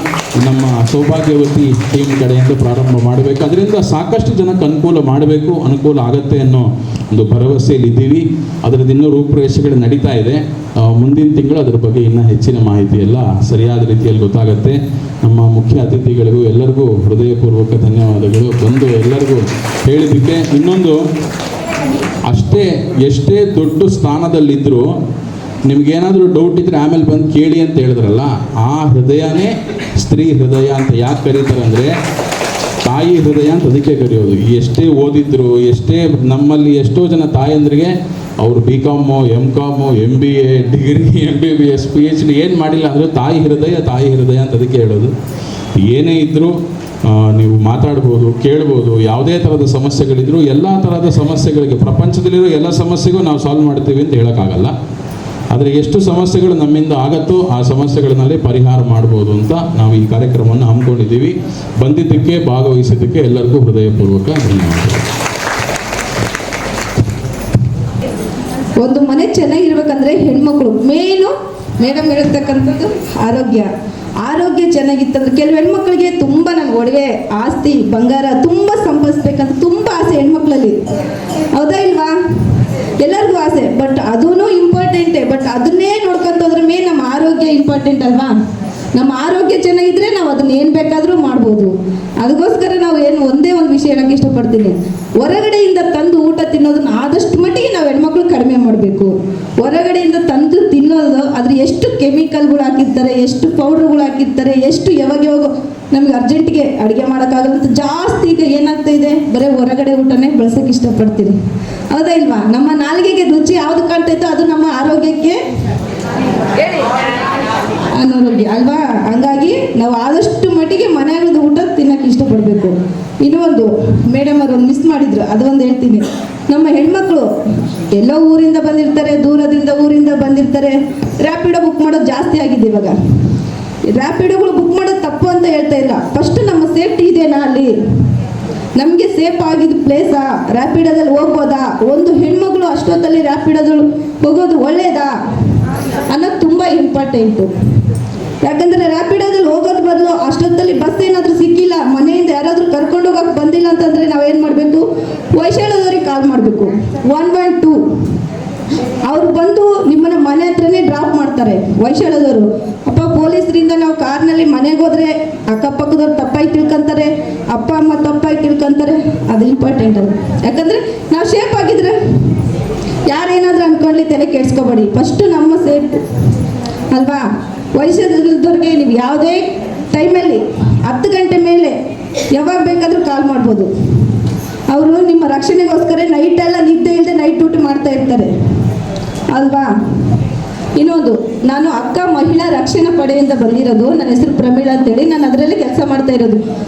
ನಮ್ಮ ಸೌಭಾಗ್ಯವತಿ ಟೀಮ್ ಕಡೆಯಿಂದ ಪ್ರಾರಂಭ ಮಾಡಬೇಕು. ಅದರಿಂದ ಸಾಕಷ್ಟು ಜನಕ್ಕೆ ಅನುಕೂಲ ಆಗುತ್ತೆ ಅನ್ನೋ ಒಂದು ಭರವಸೆಯಲ್ಲಿದ್ದೀವಿ. ಅದರದ್ದು ಇನ್ನೂ ರೂಪುರೇಷೆಗಳು ನಡೀತಾ ಇದೆ. ಮುಂದಿನ ತಿಂಗಳು ಅದರ ಬಗ್ಗೆ ಇನ್ನೂ ಹೆಚ್ಚಿನ ಮಾಹಿತಿ ಎಲ್ಲ ಸರಿಯಾದ ರೀತಿಯಲ್ಲಿ ಗೊತ್ತಾಗುತ್ತೆ. ನಮ್ಮ ಮುಖ್ಯ ಅತಿಥಿಗಳಿಗೂ ಎಲ್ಲರಿಗೂ ಹೃದಯಪೂರ್ವಕ ಧನ್ಯವಾದಗಳು. ಬಂದು ಎಲ್ಲರಿಗೂ ಹೇಳಿದ್ದಕ್ಕೆ. ಇನ್ನೊಂದು, ಎಷ್ಟೇ ದೊಡ್ಡ ಸ್ಥಾನದಲ್ಲಿದ್ದರೂ ನಿಮ್ಗೇನಾದರೂ ಡೌಟ್ ಇದ್ದರೆ ಆಮೇಲೆ ಬಂದು ಕೇಳಿ ಅಂತ ಹೇಳಿದ್ರಲ್ಲ, ಆ ಹೃದಯನೇ ಸ್ತ್ರೀ ಹೃದಯ ಅಂತ ಯಾಕೆ ಕರೀತಾರೆ ಅಂದರೆ, ತಾಯಿ ಹೃದಯ ಅಂತ ಅದಕ್ಕೆ ಕರೆಯೋದು. ಎಷ್ಟೇ ಓದಿದ್ರು, ನಮ್ಮಲ್ಲಿ ಎಷ್ಟೋ ಜನ ತಾಯಂದ್ರಿಗೆ ಅವರು BCom, MCom, MBA, degree, MBBS, PhD ಏನು ಮಾಡಿಲ್ಲ ಅಂದರೂ ತಾಯಿ ಹೃದಯ ಅಂತ ಅದಕ್ಕೆ ಹೇಳೋದು. ಏನೇ ಇದ್ದರೂ ನೀವು ಮಾತಾಡ್ಬೋದು, ಕೇಳ್ಬೋದು. ಯಾವುದೇ ಥರದ ಸಮಸ್ಯೆಗಳಿದ್ರು ಎಲ್ಲ ಥರದ ಸಮಸ್ಯೆಗಳಿಗೆ, ಪ್ರಪಂಚದಲ್ಲಿರೋ ಎಲ್ಲ ಸಮಸ್ಯೆಗೂ ನಾವು ಸಾಲ್ವ್ ಮಾಡ್ತೀವಿ ಅಂತ ಹೇಳೋಕ್ಕಾಗಲ್ಲ. ಆದರೆ ಎಷ್ಟು ಸಮಸ್ಯೆಗಳು ನಮ್ಮಿಂದ ಆಗತ್ತೋ ಆ ಸಮಸ್ಯೆಗಳನ್ನಲ್ಲಿ ಪರಿಹಾರ ಮಾಡ್ಬೋದು ಅಂತ ನಾವು ಈ ಕಾರ್ಯಕ್ರಮವನ್ನು ಹಮ್ಮಿಕೊಂಡಿದ್ದೀವಿ. ಬಂದಿದ್ದಕ್ಕೆ, ಭಾಗವಹಿಸಿದ್ದಕ್ಕೆ ಎಲ್ಲರಿಗೂ ಹೃದಯಪೂರ್ವಕ ಧನ್ಯವಾದಗಳು. ಒಂದು ಮನೆ ಚೆನ್ನಾಗಿರ್ಬೇಕಂದ್ರೆ ಹೆಣ್ಮಕ್ಳು ಮೇನು ಮೇಡಮ್ ಹೇಳ್ತಕ್ಕಂಥದ್ದು ಆರೋಗ್ಯ ಚೆನ್ನಾಗಿತ್ತಂದ್ರೆ, ಕೆಲವು ಹೆಣ್ಮಕ್ಳಿಗೆ ತುಂಬ ನಮ್ಗೆ ಒಡವೆ, ಆಸ್ತಿ, ಬಂಗಾರ ತುಂಬ ಸಂಪಾದಿಸ್ಬೇಕಂತ ತುಂಬ ಆಸೆ ಹೆಣ್ಮಕ್ಳಲ್ಲಿ, ಹೌದಾ ಇಲ್ವಾ? ಎಲ್ಲರಿಗೂ ಆಸೆ. ಬಟ್ ಅದೂ ಇಂಪಾರ್ಟೆಂಟೇ. ಬಟ್ ಅದನ್ನೇ ನೋಡ್ಕೊಂತ ಹೋದ್ರೆ ನಮ್ಮ ಆರೋಗ್ಯ ಇಂಪಾರ್ಟೆಂಟ್ ಅಲ್ವಾ? ನಮ್ಮ ಆರೋಗ್ಯ ಚೆನ್ನಾಗಿದ್ರೆ ನಾವು ಅದನ್ನ ಏನು ಬೇಕಾದರೂ ಮಾಡ್ಬೋದು. ಅದಕ್ಕೋಸ್ಕರ ನಾವು ಒಂದೇ ಒಂದು ವಿಷಯ ಹೇಳಕ್ಕೆ ಇಷ್ಟಪಡ್ತೀನಿ, ಹೊರಗಡೆಯಿಂದ ತಂದು ಊಟ ತಿನ್ನೋದನ್ನ ಆದಷ್ಟು ಮಟ್ಟಿಗೆ ನಾವು ಹೆಣ್ಮಕ್ಳು ಕಡಿಮೆ ಮಾಡಬೇಕು. ಹೊರಗಡೆಯಿಂದ ತಂದು ತಿನ್ನೋದು ಅದ್ರ ಎಷ್ಟು ಕೆಮಿಕಲ್ಗಳು ಹಾಕಿರ್ತಾರೆ, ಎಷ್ಟು ಪೌಡ್ರ್ಗಳು ಹಾಕಿರ್ತಾರೆ, ಎಷ್ಟು ಯಾವಾಗ ನಮ್ಗೆ ಅರ್ಜೆಂಟಿಗೆ ಅಡುಗೆ ಮಾಡೋಕ್ಕಾಗಲ್ಲ ಜಾಸ್ತಿ ಈಗ ಏನಾಗ್ತಾ ಇದೆ, ಬರೀ ಹೊರಗಡೆ ಊಟನೇ ಬಳಸೋಕೆ ಇಷ್ಟಪಡ್ತೀರಿ, ಹೌದಾ ಇಲ್ವಾ? ನಮ್ಮ ನಾಲಿಗೆಗೆ ರುಚಿ ಯಾವುದು ಕಾಣ್ತೈತೋ ಅದು ನಮ್ಮ ಆರೋಗ್ಯಕ್ಕೆ ಅನಾರೋಗ್ಯ ಅಲ್ವಾ? ಹಂಗಾಗಿ ನಾವು ಆದಷ್ಟು ಮಟ್ಟಿಗೆ ಮನೆಯಾಗದ ಊಟ ತಿನ್ನೋಕೆ ಇಷ್ಟಪಡಬೇಕು. ಇನ್ನೊಂದು ಮೇಡಮ್ ಅವರು ಮಿಸ್ ಮಾಡಿದ್ರು, ಅದೊಂದು ಹೇಳ್ತೀನಿ. ನಮ್ಮ ಹೆಣ್ಮಕ್ಳು ಎಲ್ಲೋ ಊರಿಂದ ಬಂದಿರ್ತಾರೆ, ದೂರದಿಂದ ಊರಿಂದ ಬಂದಿರ್ತಾರೆ, ರ್ಯಾಪಿಡೋ ಬುಕ್ ಮಾಡೋದು ಜಾಸ್ತಿ ಆಗಿದೆ ಇವಾಗ. ರ್ಯಾಪಿಡೋಗಳು ಬುಕ್ ಮಾಡೋದು ತಪ್ಪು ಅಂತ ಹೇಳ್ತಾ ಇಲ್ಲ. ಫಸ್ಟ್ ನಮ್ಮ ಸೇಫ್ಟಿ ಇದೆಯಾ ಅಲ್ಲಿ, ನಮಗೆ ಸೇಫ್ ಆಗಿದ್ದ ಪ್ಲೇಸಾ, ರ್ಯಾಪಿಡೋದಲ್ಲಿ ಹೋಗ್ಬೋದಾ, ಒಂದು ಹೆಣ್ಮಗಳು ಅಷ್ಟೊತ್ತಲ್ಲಿ ರ್ಯಾಪಿಡೋದಲ್ಲಿ ಹೋಗೋದು ಒಳ್ಳೇದಾ ಅನ್ನೋದು ತುಂಬ ಇಂಪಾರ್ಟೆಂಟು. ಯಾಕಂದರೆ ರ್ಯಾಪಿಡೋದಲ್ಲಿ ಹೋಗೋದು ಬದಲು ಅಷ್ಟೊತ್ತಲ್ಲಿ ಬಸ್ ಏನಾದರೂ ಸಿಕ್ಕಿಲ್ಲ, ಮನೆಯಿಂದ ಯಾರಾದರೂ ಕರ್ಕೊಂಡು ಹೋಗೋಕೆ ಬಂದಿಲ್ಲ ಅಂತಂದರೆ ನಾವೇನು ಮಾಡಬೇಕು, ವೈಶಾಲದವ್ರಿಗೆ ಕಾಲ್ ಮಾಡಬೇಕು, 112. ಅವ್ರು ಬಂದು ನಿಮ್ಮನ್ನ ಮನೆ ಹತ್ರನೇ ಡ್ರಾಪ್ ಮಾಡ್ತಾರೆ ವೈಶಾಲದವರು. ಅಪ್ಪ ಪೊಲೀಸರಿಂದ ನಾವು ಕಾರ್ನಲ್ಲಿ ಮನೆಗೆ ಹೋದ್ರೆ ಅಕ್ಕಪಕ್ಕದವ್ರು ತಪ್ಪಾಗಿ ತಿಳ್ಕೊಂತಾರೆ, ಅಪ್ಪ ಅಮ್ಮ ತಪ್ಪಾಗಿ ತಿಳ್ಕೊಂತಾರೆ. ಅದು ಇಂಪಾರ್ಟೆಂಟ್ ಅದು. ಯಾಕಂದರೆ ನಾವು ಸೇಫ್ ಆಗಿದ್ರೆ ಯಾರೇನಾದರೂ ಅಂದ್ಕೊಳ್ಳಿ, ತಲೆ ಕೆಡ್ಸ್ಕೊಬೇಡಿ. ಫಸ್ಟು ನಮ್ಮ ಸೇಫ್ ಅಲ್ವಾ? ವಯಸ್ಸಾದವ್ರಿಗೆ ನೀವು ಯಾವುದೇ ಟೈಮಲ್ಲಿ 10 ಗಂಟೆ ಮೇಲೆ ಯಾವಾಗ ಬೇಕಾದರೂ ಕಾಲ್ ಮಾಡ್ಬೋದು. ಅವರು ನಿಮ್ಮ ರಕ್ಷಣೆಗೋಸ್ಕರ ನೈಟೆಲ್ಲ ನಿದ್ದೆ ಇಲ್ಲದೆ ನೈಟ್ ಡ್ಯೂಟಿ ಮಾಡ್ತಾ ಇರ್ತಾರೆ. ಅಲ್ವಾ? ಇನ್ನೊಂದು, ನಾನು ಅಕ್ಕ ಮಹಿಳಾ ರಕ್ಷಣಾ ಪಡೆಯಿಂದ ಬಂದಿರೋದು. ನನ್ನ ಹೆಸರು ಪ್ರಮೀಳಾ ಅಂತೇಳಿ. ನಾನು ಅದರಲ್ಲಿ ಕೆಲಸ ಮಾಡ್ತಾ ಇರೋದು.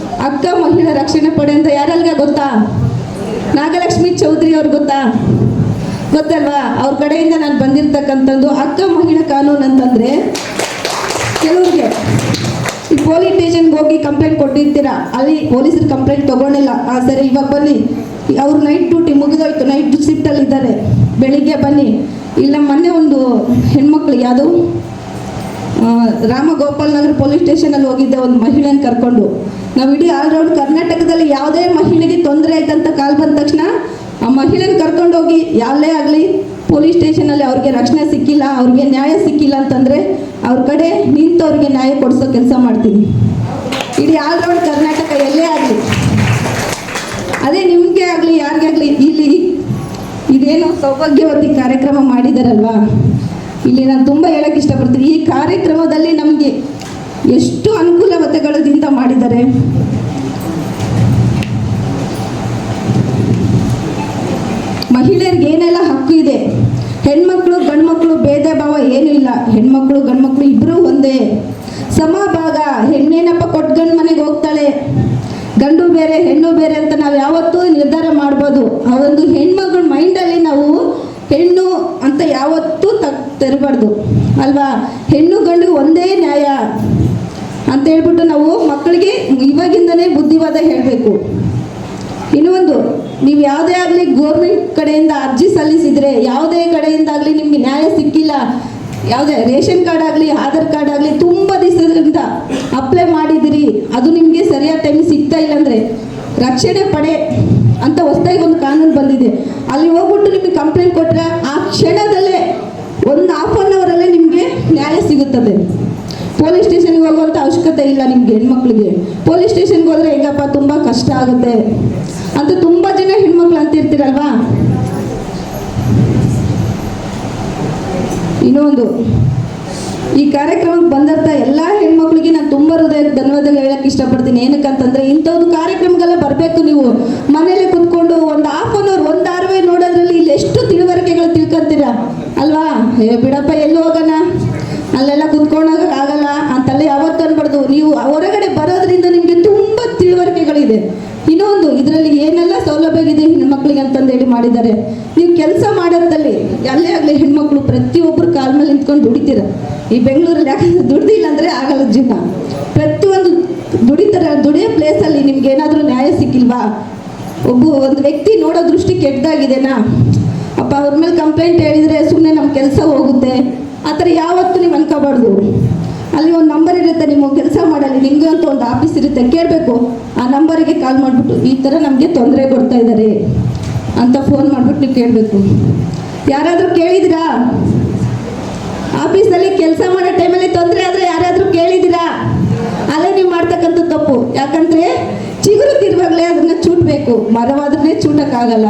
ಅಕ್ಕ ಮಹಿಳಾ ರಕ್ಷಣಾ ಪಡೆ ಅಂತ ಯಾರೆಲ್ಗ ಗೊತ್ತಾ? ನಾಗಲಕ್ಷ್ಮಿ ಚೌಧರಿ ಅವ್ರು ಗೊತ್ತಾ? ಗೊತ್ತಲ್ವಾ? ಅವ್ರ ಕಡೆಯಿಂದ ನಾನು ಬಂದಿರ್ತಕ್ಕಂಥದ್ದು ಅಕ್ಕ ಮಹಿಳಾ ಕಾನೂನು ಅಂತಂದರೆ, ಕೆಲವ್ರಿಗೆ ಈ ಪೊಲೀಸ್ ಸ್ಟೇಷನ್ಗೆ ಹೋಗಿ ಕಂಪ್ಲೇಂಟ್ ಕೊಟ್ಟಿರ್ತೀರಾ, ಅಲ್ಲಿ ಪೊಲೀಸರು ಕಂಪ್ಲೇಂಟ್ ತೊಗೊಂಡಿಲ್ಲ. ಸರಿ, ಇವಾಗ ಬನ್ನಿ, ಅವ್ರು ನೈಟ್ ಡ್ಯೂಟಿ ಮುಗಿದೋಯ್ತು, ನೈಟ್ ಶಿಫ್ಟಲ್ಲಿ ಇದ್ದಾರೆ, ಬೆಳಿಗ್ಗೆ ಬನ್ನಿ. ಇಲ್ಲ, ಮೊನ್ನೆ ಒಂದು ಹೆಣ್ಮಕ್ಳಿಗೆ ಯಾವುದು ರಾಮಗೋಪಾಲ್ ನಗರ ಪೊಲೀಸ್ ಸ್ಟೇಷನಲ್ಲಿ ಹೋಗಿದ್ದೆ, ಒಂದು ಮಹಿಳೆಯನ್ನು ಕರ್ಕೊಂಡು. ನಾವು ಇಡೀ ಆಲ್ರೌಂಡ್ ಕರ್ನಾಟಕದಲ್ಲಿ ಯಾವುದೇ ಮಹಿಳೆಗೆ ತೊಂದರೆ ಆಯ್ತಂತ ಕಾಲ್ ಬಂದ ತಕ್ಷಣ ಆ ಮಹಿಳೆನ ಕರ್ಕೊಂಡೋಗಿ ಯಾರೇ ಆಗಲಿ ಪೊಲೀಸ್ ಸ್ಟೇಷನಲ್ಲಿ ಅವ್ರಿಗೆ ರಕ್ಷಣೆ ಸಿಕ್ಕಿಲ್ಲ, ಅವ್ರಿಗೆ ನ್ಯಾಯ ಸಿಕ್ಕಿಲ್ಲ ಅಂತಂದರೆ ಅವ್ರ ಕಡೆ ನಿಂತು ಅವ್ರಿಗೆ ನ್ಯಾಯ ಕೊಡಿಸೋ ಕೆಲಸ ಮಾಡ್ತೀನಿ. ಇಡೀ ಆಲ್ರೌಂಡ್ ಕರ್ನಾಟಕ ಎಲ್ಲೇ ಆಗಲಿ, ಅದೇ ನಿಮಗೆ ಆಗಲಿ ಯಾರಿಗೇ ಆಗಲಿ, ಇಲ್ಲಿ ಇದೇನು ಸೌಭಾಗ್ಯವತಿ ಕಾರ್ಯಕ್ರಮ ಮಾಡಿದಾರಲ್ವಾ, ಇಲ್ಲಿ ನಾನು ತುಂಬ ಹೇಳೋಕ್ಕೆ ಇಷ್ಟಪಡ್ತೀನಿ. ಈ ಕಾರ್ಯಕ್ರಮದಲ್ಲಿ ನಮಗೆ ಎಷ್ಟು ಅನುಕೂಲತೆಗಳಿಂದ ಮಾಡಿದ್ದಾರೆ. ಮಹಿಳೆಯರಿಗೆ ಏನೆಲ್ಲ ಹಕ್ಕು ಇದೆ, ಹೆಣ್ಮಕ್ಳು ಗಂಡ್ಮಕ್ಳು ಭೇದ ಭಾವ ಏನೂ ಇಲ್ಲ, ಹೆಣ್ಮಕ್ಳು ಗಂಡ್ಮಕ್ಳು ಇಬ್ಬರೂ ಒಂದೇ ಸಮಭಾಗ. ಹೆಣ್ಣೇನಪ್ಪ ಕೊಟ್ಟು ಗಂಡು ಮನೆಗೆ ಹೋಗ್ತಾಳೆ, ಗಂಡು ಬೇರೆ ಹೆಣ್ಣು ಬೇರೆ ಅಂತ ನಾವು ಯಾವತ್ತೂ ನಿರ್ಧಾರ ಮಾಡ್ಬೋದು. ಆ ಒಂದು ಹೆಣ್ಮಗಳ ಮೈಂಡಲ್ಲಿ ನಾವು ಹೆಣ್ಣು ಅಂತ ಯಾವತ್ತೂ ತೆರಬಾರ್ದು ಅಲ್ವಾ? ಹೆಣ್ಣು ಗಂಡು ಒಂದೇ ನ್ಯಾಯ ಅಂತ ಹೇಳ್ಬಿಟ್ಟು ನಾವು ಮಕ್ಕಳಿಗೆ ಇವಾಗಿಂದನೇ ಬುದ್ಧಿವಾದ ಹೇಳಬೇಕು. ಇನ್ನೊಂದು, ನೀವು ಯಾವುದೇ ಆಗಲಿ ಗೋರ್ಮೆಂಟ್ ಕಡೆಯಿಂದ ಅರ್ಜಿ ಸಲ್ಲಿಸಿದರೆ, ಯಾವುದೇ ಕಡೆಯಿಂದ ಆಗಲಿ ನಿಮಗೆ ನ್ಯಾಯ ಸಿಕ್ಕಿಲ್ಲ, ಯಾವುದೇ ರೇಷನ್ ಕಾರ್ಡ್ ಆಗಲಿ ಆಧಾರ್ ಕಾರ್ಡ್ ಆಗಲಿ ತುಂಬ ದಿವಸದಿಂದ ಅಪ್ಲೈ ಮಾಡಿದ್ದೀರಿ, ಅದು ನಿಮಗೆ ಸರಿಯಾದ ಟೈಮ್ ಸಿಗ್ತಾ ಇಲ್ಲ ಅಂದರೆ ರಕ್ಷಣೆ ಪಡೆ ಅಂತ ಹೊಸದಾಗಿ ಒಂದು ಕಾನೂನು ಬಂದಿದೆ. ಅಲ್ಲಿ ಹೋಗ್ಬಿಟ್ಟು ನಿಮಗೆ ಕಂಪ್ಲೇಂಟ್ ಕೊಟ್ಟರೆ ಆ ಕ್ಷಣದಲ್ಲೇ ಒಂದು ½ ಅವರಲ್ಲೇ ನಿಮಗೆ ನ್ಯಾಯ ಸಿಗುತ್ತದೆ. ಪೊಲೀಸ್ ಸ್ಟೇಷನ್ಗೆ ಹೋಗುವಂಥ ಅವಶ್ಯಕತೆ ಇಲ್ಲ ನಿಮಗೆ. ಹೆಣ್ಮಕ್ಳಿಗೆ ಪೊಲೀಸ್ ಸ್ಟೇಷನ್ಗೆ ಹೋದರೆ ಹೆಂಗಪ್ಪ ತುಂಬ ಕಷ್ಟ ಆಗುತ್ತೆ ಅಂತ ತುಂಬ ಜನ ಹೆಣ್ಮಕ್ಳು ಅಂತಿರ್ತೀರಲ್ವಾ. ಇನ್ನೊಂದು, ಈ ಕಾರ್ಯಕ್ರಮಕ್ಕೆ ಬಂದಂಥ ಎಲ್ಲ ಹೆಣ್ಮಕ್ಳಿಗೆ ನಾನು ತುಂಬ ಹೃದಯದ ಧನ್ಯವಾದಗಳು ಹೇಳಕ್ಕೆ ಇಷ್ಟಪಡ್ತೀನಿ. ಏನಕ್ಕಂತಂದರೆ ಇಂಥದ್ದು ಕಾರ್ಯಕ್ರಮಗೆಲ್ಲ ಬರಬೇಕು. ನೀವು ಮನೇಲಿ ಕುತ್ಕೊಂಡು ಒಂದು ½ ಅವರ್ ಒಂದು ಧಾರಾವಾಹಿ ನೋಡೋದ್ರಲ್ಲಿ ಇಲ್ಲಿ ಎಷ್ಟು ತಿಳುವಳಿಕೆಗಳು ತಿಳ್ಕೊಂತೀರಾ ಅಲ್ವಾ? ಬಿಡಪ್ಪ ಎಲ್ಲಿ ಹೋಗೋಣ, ಅಲ್ಲೆಲ್ಲ ಕುತ್ಕೊಳ್ಳೋಕ್ಕಾಗಲ್ಲ ಅಂತೆಲ್ಲ ಯಾವತ್ತೂ ಅನ್ಬಾರ್ದು. ನೀವು ಹೊರಗಡೆ ಬರೋದ್ರಿಂದ ನಿಮಗೆ ತುಂಬ ತಿಳುವಳಿಕೆಗಳಿದೆ. ಇನ್ನೊಂದು, ಇದರಲ್ಲಿ ಏನೆಲ್ಲ ಸೌಲಭ್ಯವಿದೆ ಹೆಣ್ಮಕ್ಳಿಗೆ ಅಂತಂದೇಳಿ ಮಾಡಿದ್ದಾರೆ. ನೀವು ಕೆಲಸ ಮಾಡೋದ್ರಲ್ಲಿ ಅಲ್ಲೇ ಆಗಲಿ ಹೆಣ್ಮಕ್ಳು ಪ್ರತಿಯೊಬ್ಬರು ಕಾಲ ಮೇಲೆ ನಿಂತ್ಕೊಂಡು ದುಡಿತೀರ. ಈ ಬೆಂಗಳೂರಲ್ಲಿ ಯಾಕಂದ್ರೆ ದುಡ್ದಿಲ್ಲ ಅಂದರೆ ಆಗಲ್ಲ ಜೀವನ. ಪ್ರತಿಯೊಂದು ದುಡಿತಾರೆ. ದುಡಿಯೋ ಪ್ಲೇಸಲ್ಲಿ ನಿಮ್ಗೆ ಏನಾದರೂ ನ್ಯಾಯ ಸಿಕ್ಕಿಲ್ವಾ? ಒಂದು ವ್ಯಕ್ತಿ ನೋಡೋ ದೃಷ್ಟಿ ಕೆಟ್ಟದಾಗಿದೆನಾ, ಅಪ್ಪ ಅವ್ರ ಮೇಲೆ ಕಂಪ್ಲೇಂಟ್ ಹೇಳಿದರೆ ಸುಮ್ಮನೆ ನಮ್ಮ ಕೆಲಸ ಹೋಗುತ್ತೆ, ಆ ಥರ ಯಾವತ್ತೂ ನೀವು ಅನ್ಕೋಬಾರ್ದು. ಅಲ್ಲಿ ಒಂದು ನಂಬರ್ ಇರುತ್ತೆ, ನಿಮ್ಮ ಕೆಲಸ ಮಾಡಲಿ ನಿಮಗೆ ಅಂತ ಒಂದು ಆಫೀಸ್ ಇರುತ್ತೆ, ಕೇಳಬೇಕು. ಆ ನಂಬರಿಗೆ ಕಾಲ್ ಮಾಡಿಬಿಟ್ಟು ಈ ಥರ ನಮಗೆ ತೊಂದರೆ ಕೊಡ್ತಾ ಇದ್ದಾರೆ ಅಂತ ಫೋನ್ ಮಾಡಿಬಿಟ್ಟು ನೀವು ಕೇಳಬೇಕು. ಯಾರಾದರೂ ಕೇಳಿದಿರಾ? ಆಫೀಸಲ್ಲಿ ಕೆಲಸ ಮಾಡೋ ಟೈಮಲ್ಲಿ ತೊಂದರೆ ಆದರೆ ಯಾರಾದರೂ ಕೇಳಿದ್ದೀರಾ? ಅಲ್ಲೇ ನೀವು ಮಾಡ್ತಕ್ಕಂಥ ತಪ್ಪು. ಯಾಕಂದರೆ ಚಿಗುರು ತಿರುವಾಗಲೇ ಅದನ್ನು ಚೂಟಬೇಕು, ಮರವಾದ್ರೆ ಚೂಟಕ್ಕಾಗಲ್ಲ.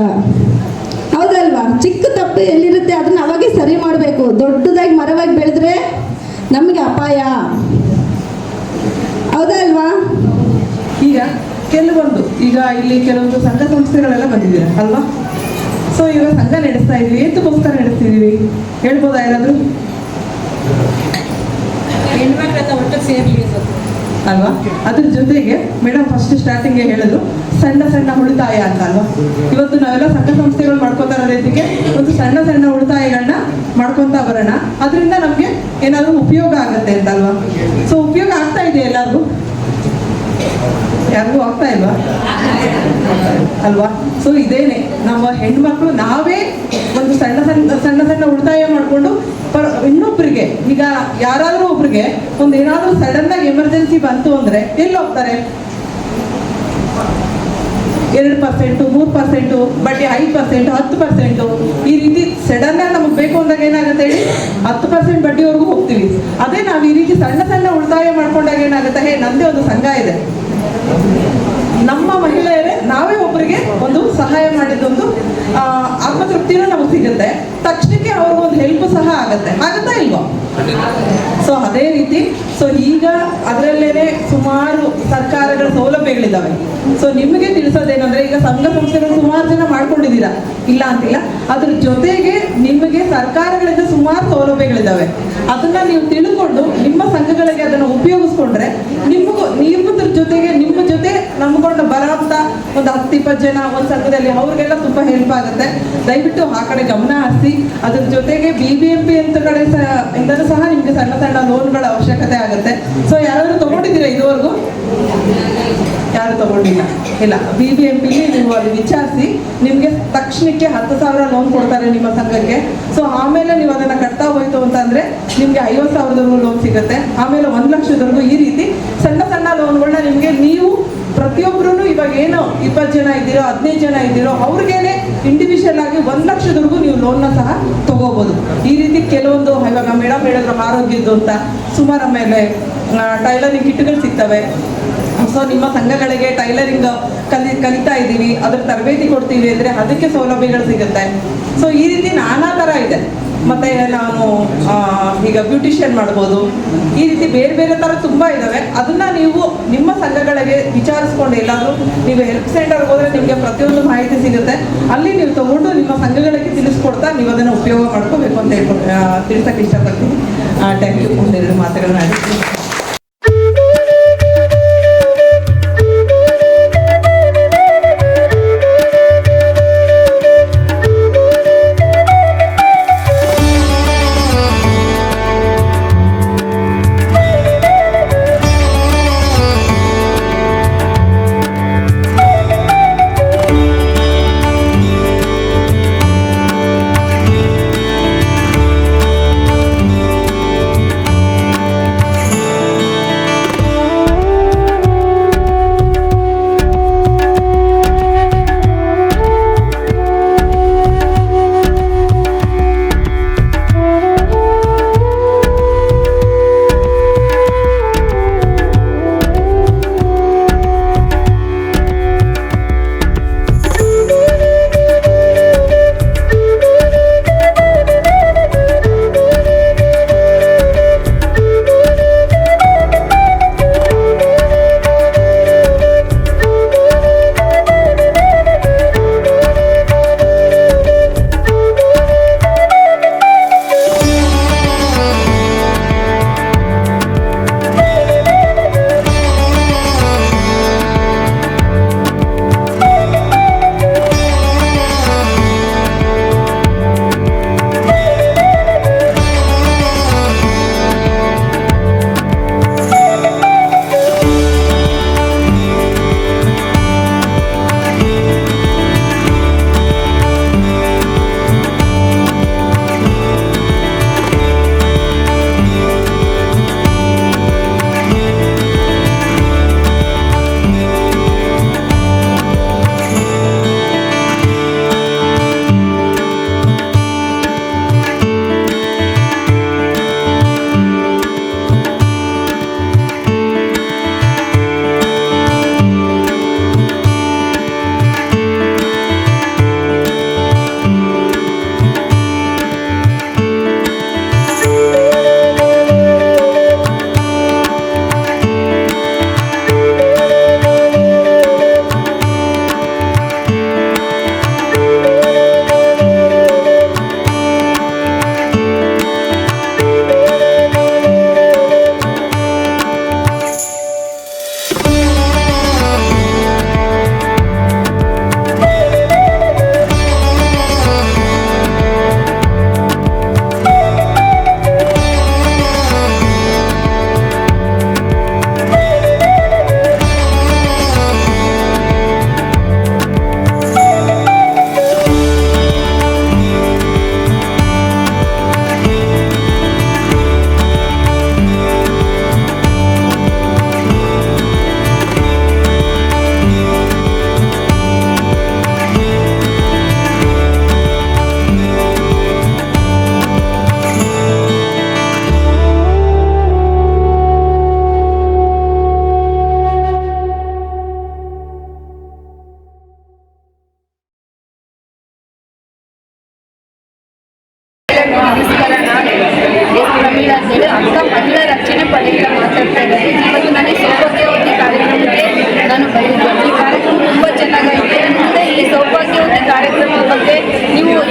ಹೌದಲ್ವಾ? ಚಿಕ್ಕ ತಪ್ಪು ಎಲ್ಲಿರುತ್ತೆ ಅದನ್ನು ಅವಾಗೇ ಸರಿ ಮಾಡಬೇಕು. ದೊಡ್ಡದಾಗಿ ಮರವಾಗಿ ಬೆಳೆದ್ರೆ ನಮಗೆ ಅಪಾಯ. ಹೌದಾ ಅಲ್ವಾ? ಈಗ ಕೆಲವೊಂದು ಇಲ್ಲಿ ಕೆಲವೊಂದು ಸಂಘ ಸಂಸ್ಥೆಗಳೆಲ್ಲ ಬಂದಿದ್ದೀರ ಅಲ್ವಾ? ಸೊ ಇವಾಗ ಸಂಘ ನಡೆಸ್ತಾ ಇದೀವಿ. ಎಂತಕ್ಕೋಸ್ಕರ ನಡೆಸ್ತಿದ್ದೀವಿ ಹೇಳ್ಬೋದಾ ಯಾರಾದರೂ? ಹೆಣ್ಮಕ್ಳೆಲ್ಲ ಒಟ್ಟಿಗೆ ಸೇರಲಿ ಅಲ್ವಾ? ಅದ್ರ ಜೊತೆಗೆ ಮೇಡಮ್ ಫಸ್ಟ್ ಸ್ಟಾರ್ಟಿಂಗ್ಗೆ ಹೇಳಿದ್ರು ಸಣ್ಣ ಸಣ್ಣ ಉಳಿತಾಯ ಅಂತ ಅಲ್ವಾ? ಇವತ್ತು ನಾವೆಲ್ಲ ಸಂಘ ಸಂಸ್ಥೆಗಳು ಮಾಡ್ಕೊತಾ ಇರೋದಕ್ಕೆ ಒಂದು ಸಣ್ಣ ಸಣ್ಣ ಉಳಿತಾಯಗಳನ್ನ ಮಾಡ್ಕೊತಾ ಬರೋಣ. ಅದರಿಂದ ನಮಗೆ ಏನಾದರೂ ಉಪಯೋಗ ಆಗುತ್ತೆ ಅಂತ ಅಲ್ವಾ? ಸೊ ಉಪಯೋಗ ಆಗ್ತಾ ಇದೆ ಎಲ್ಲರಿಗೂ? ಯಾರಿಗೂ ಆಗ್ತಾ ಇಲ್ವಾ ಅಲ್ವಾ? ಸೊ ಇದೇನೆ ನಮ್ಮ ಹೆಣ್ಮಕ್ಳು ನಾವೇ ಒಂದು ಸಣ್ಣ ಸಣ್ಣ ಉಳಿತಾಯ ಮಾಡಿಕೊಂಡು ಇನ್ನೊಬ್ರಿಗೆ, ಈಗ ಯಾರಾದ್ರೂ ಒಬ್ರಿಗೆ ಒಂದು ಏನಾದ್ರೂ ಸಡನ್ ಆಗಿ ಎಮರ್ಜೆನ್ಸಿ ಬಂತು ಅಂದ್ರೆ ಎಲ್ಲಿ ಹೋಗ್ತಾರೆ? 2%, 3%, ಬಡ್ಡಿ 5%, 10%, ಈ ರೀತಿ ಸಡನ್ ಆಗಿ ನಮಗೆ ಬೇಕು ಅಂದಾಗ ಏನಾಗುತ್ತೆ ಹೇಳಿ 10% ಬಡ್ಡಿವರೆಗೂ ಹೋಗ್ತೀವಿ. ಅದೇ ನಾವು ಈ ರೀತಿ ಸಣ್ಣ ಸಣ್ಣ ಉಳಿತಾಯ ಮಾಡ್ಕೊಂಡಾಗ ಏನಾಗುತ್ತೆ, ನಂದೇ ಒಂದು ಸಂಘ ಇದೆ, ನಮ್ಮ ಮಹಿಳೆಯರೇ ನಾವೇ ಒಬ್ಬರಿಗೆ ಒಂದು ಸಹಾಯ ಮಾಡಿದ್ದೊಂದು ಆತ್ಮತೃಪ್ತಿನೂ ನಮಗೆ ಸಿಗುತ್ತೆ. ತಕ್ಷಣಕ್ಕೆ ಅವ್ರಿಗೊಂದು ಹೆಲ್ಪ್ ಸಹ ಆಗುತ್ತಾ ಇಲ್ವಾ? ಸೊ ಅದೇ ರೀತಿ ಈಗ ಅದರಲ್ಲೇನೆ ಸುಮಾರು ಸರ್ಕಾರಗಳ ಸೌಲಭ್ಯಗಳಿದ್ದಾವೆ. ಸೊ ನಿಮಗೆ ತಿಳಿಸೋದೇನಂದ್ರೆ, ಈಗ ಸಂಘ ಸಂಸ್ಥೆಗಳು ಸುಮಾರು ಜನ ಮಾಡ್ಕೊಂಡಿದ್ದೀರಾ, ಇಲ್ಲ ಅಂತಿಲ್ಲ. ಅದ್ರ ಜೊತೆಗೆ ನಿಮಗೆ ಸರ್ಕಾರಗಳಿಂದ ಸುಮಾರು ಸೌಲಭ್ಯಗಳಿದ್ದಾವೆ. ಅದನ್ನ ನೀವು ತಿಳ್ಕೊಂಡು ನಿಮ್ಮ ಸಂಘಗಳಿಗೆ ಅದನ್ನು ಉಪಯೋಗಿಸ್ಕೊಂಡ್ರೆ ನಿಮ್ಮದ್ರ ಜೊತೆಗೆ ನಿಮ್ಮ ಜೊತೆ ನಂಬ್ಕೊಂಡು ಬರೋಂಥ ಒಂದು 10-20 ಜನ ಒಂದು ಸಂಘದಲ್ಲಿ ಅವ್ರಿಗೆಲ್ಲ ತುಂಬ ಹೆಲ್ಪ್ ಆಗುತ್ತೆ. ದಯವಿಟ್ಟು ಆ ಕಡೆ ಗಮನ ಹರಿಸಿ. ಅದ್ರ ಜೊತೆಗೆ BBMP ಅಂತ ಕಡೆ ಇಂದಲೂ ಸಹ ನಿಮಗೆ ಸಣ್ಣ ಸಣ್ಣ ಲೋನ್ಗಳ ಅವಶ್ಯಕತೆ ಆಗುತ್ತೆ. ಸೊ ಯಾರಾದ್ರೂ ತಗೊಂಡಿದ್ದೀರಾ ಇದುವರೆಗೂ? ಯಾರು ತಗೊಂಡಿಲ್ಲ? ಇಲ್ಲ. BBMPಗೆ ನೀವು ಅಲ್ಲಿ ವಿಚಾರಿಸಿ, ನಿಮಗೆ ತಕ್ಷಣಕ್ಕೆ 10,000 ಲೋನ್ ಕೊಡ್ತಾರೆ ನಿಮ್ಮ ಸಂಘಕ್ಕೆ. ಸೊ ಆಮೇಲೆ ನೀವು ಅದನ್ನು ಕಟ್ತಾ ಹೋಯ್ತು ಅಂತಂದರೆ ನಿಮಗೆ 50,000 ಲೋನ್ ಸಿಗುತ್ತೆ. ಆಮೇಲೆ 1 ಲಕ್ಷದವರೆಗೂ ಈ ರೀತಿ ಸಣ್ಣ ಸಣ್ಣ ಲೋನ್ಗಳನ್ನ ನಿಮಗೆ ನೀವು ಪ್ರತಿಯೊಬ್ಬರೂ ಇವಾಗ ಏನು 20 ಜನ ಇದ್ದೀರೋ 15 ಜನ ಇದ್ದೀರೋ ಅವ್ರಿಗೇನೆ ಇಂಡಿವಿಜುವಲ್ ಆಗಿ 1 ಲಕ್ಷದವರೆಗೂ ನೀವು ಲೋನ್ನ ಸಹ ತಗೋಬಹುದು. ಈ ರೀತಿ ಕೆಲವೊಂದು ಇವಾಗ ಮೇಡಮ್ ಹೇಳಿದ್ರು ಆರೋಗ್ಯದ್ದು ಅಂತ ಸುಮಾರು, ಆಮೇಲೆ ಟೈಲರಿಂಗ್ ಕಿಟ್ಗಳು ಸಿಗ್ತವೆ. ಸೊ ನಿಮ್ಮ ಸಂಘಗಳಿಗೆ ಟೈಲರಿಂಗ್ ಕಲಿತಾ ಇದ್ದೀವಿ, ಅದ್ರ ತರಬೇತಿ ಕೊಡ್ತೀವಿ ಅಂದರೆ ಅದಕ್ಕೆ ಸೌಲಭ್ಯಗಳು ಸಿಗುತ್ತೆ. ಸೊ ಈ ರೀತಿ ನಾನಾ ಥರ ಇದೆ. ಮತ್ತು ನಾನು ಈಗ ಬ್ಯೂಟಿಷಿಯನ್ ಮಾಡ್ಬೋದು. ಈ ರೀತಿ ಬೇರೆ ಬೇರೆ ಥರ ತುಂಬ ಇದ್ದಾವೆ. ಅದನ್ನು ನೀವು ನಿಮ್ಮ ಸಂಘಗಳಿಗೆ ವಿಚಾರಿಸ್ಕೊಂಡು ಎಲ್ಲಾದರೂ ನೀವು ಹೆಲ್ಪ್ ಸೆಂಟರ್ಗೆ ಹೋದರೆ ನಿಮಗೆ ಪ್ರತಿಯೊಂದು ಮಾಹಿತಿ ಸಿಗುತ್ತೆ. ಅಲ್ಲಿ ನೀವು ತಗೊಂಡು ನಿಮ್ಮ ಸಂಘಗಳಿಗೆ ತಿಳಿಸ್ಕೊಡ್ತಾ ನೀವು ಅದನ್ನು ಉಪಯೋಗ ಮಾಡ್ಕೋಬೇಕು ಅಂತ ಹೇಳ್ಕೊಂಡು ತಿಳಿಸೋಕ್ಕೆ ಇಷ್ಟಪಡ್ತೀನಿ. Thank you. ಒಂದೆರಡು ಮಾತುಗಳನ್ನ ಆಡಿಸ್ತೀನಿ.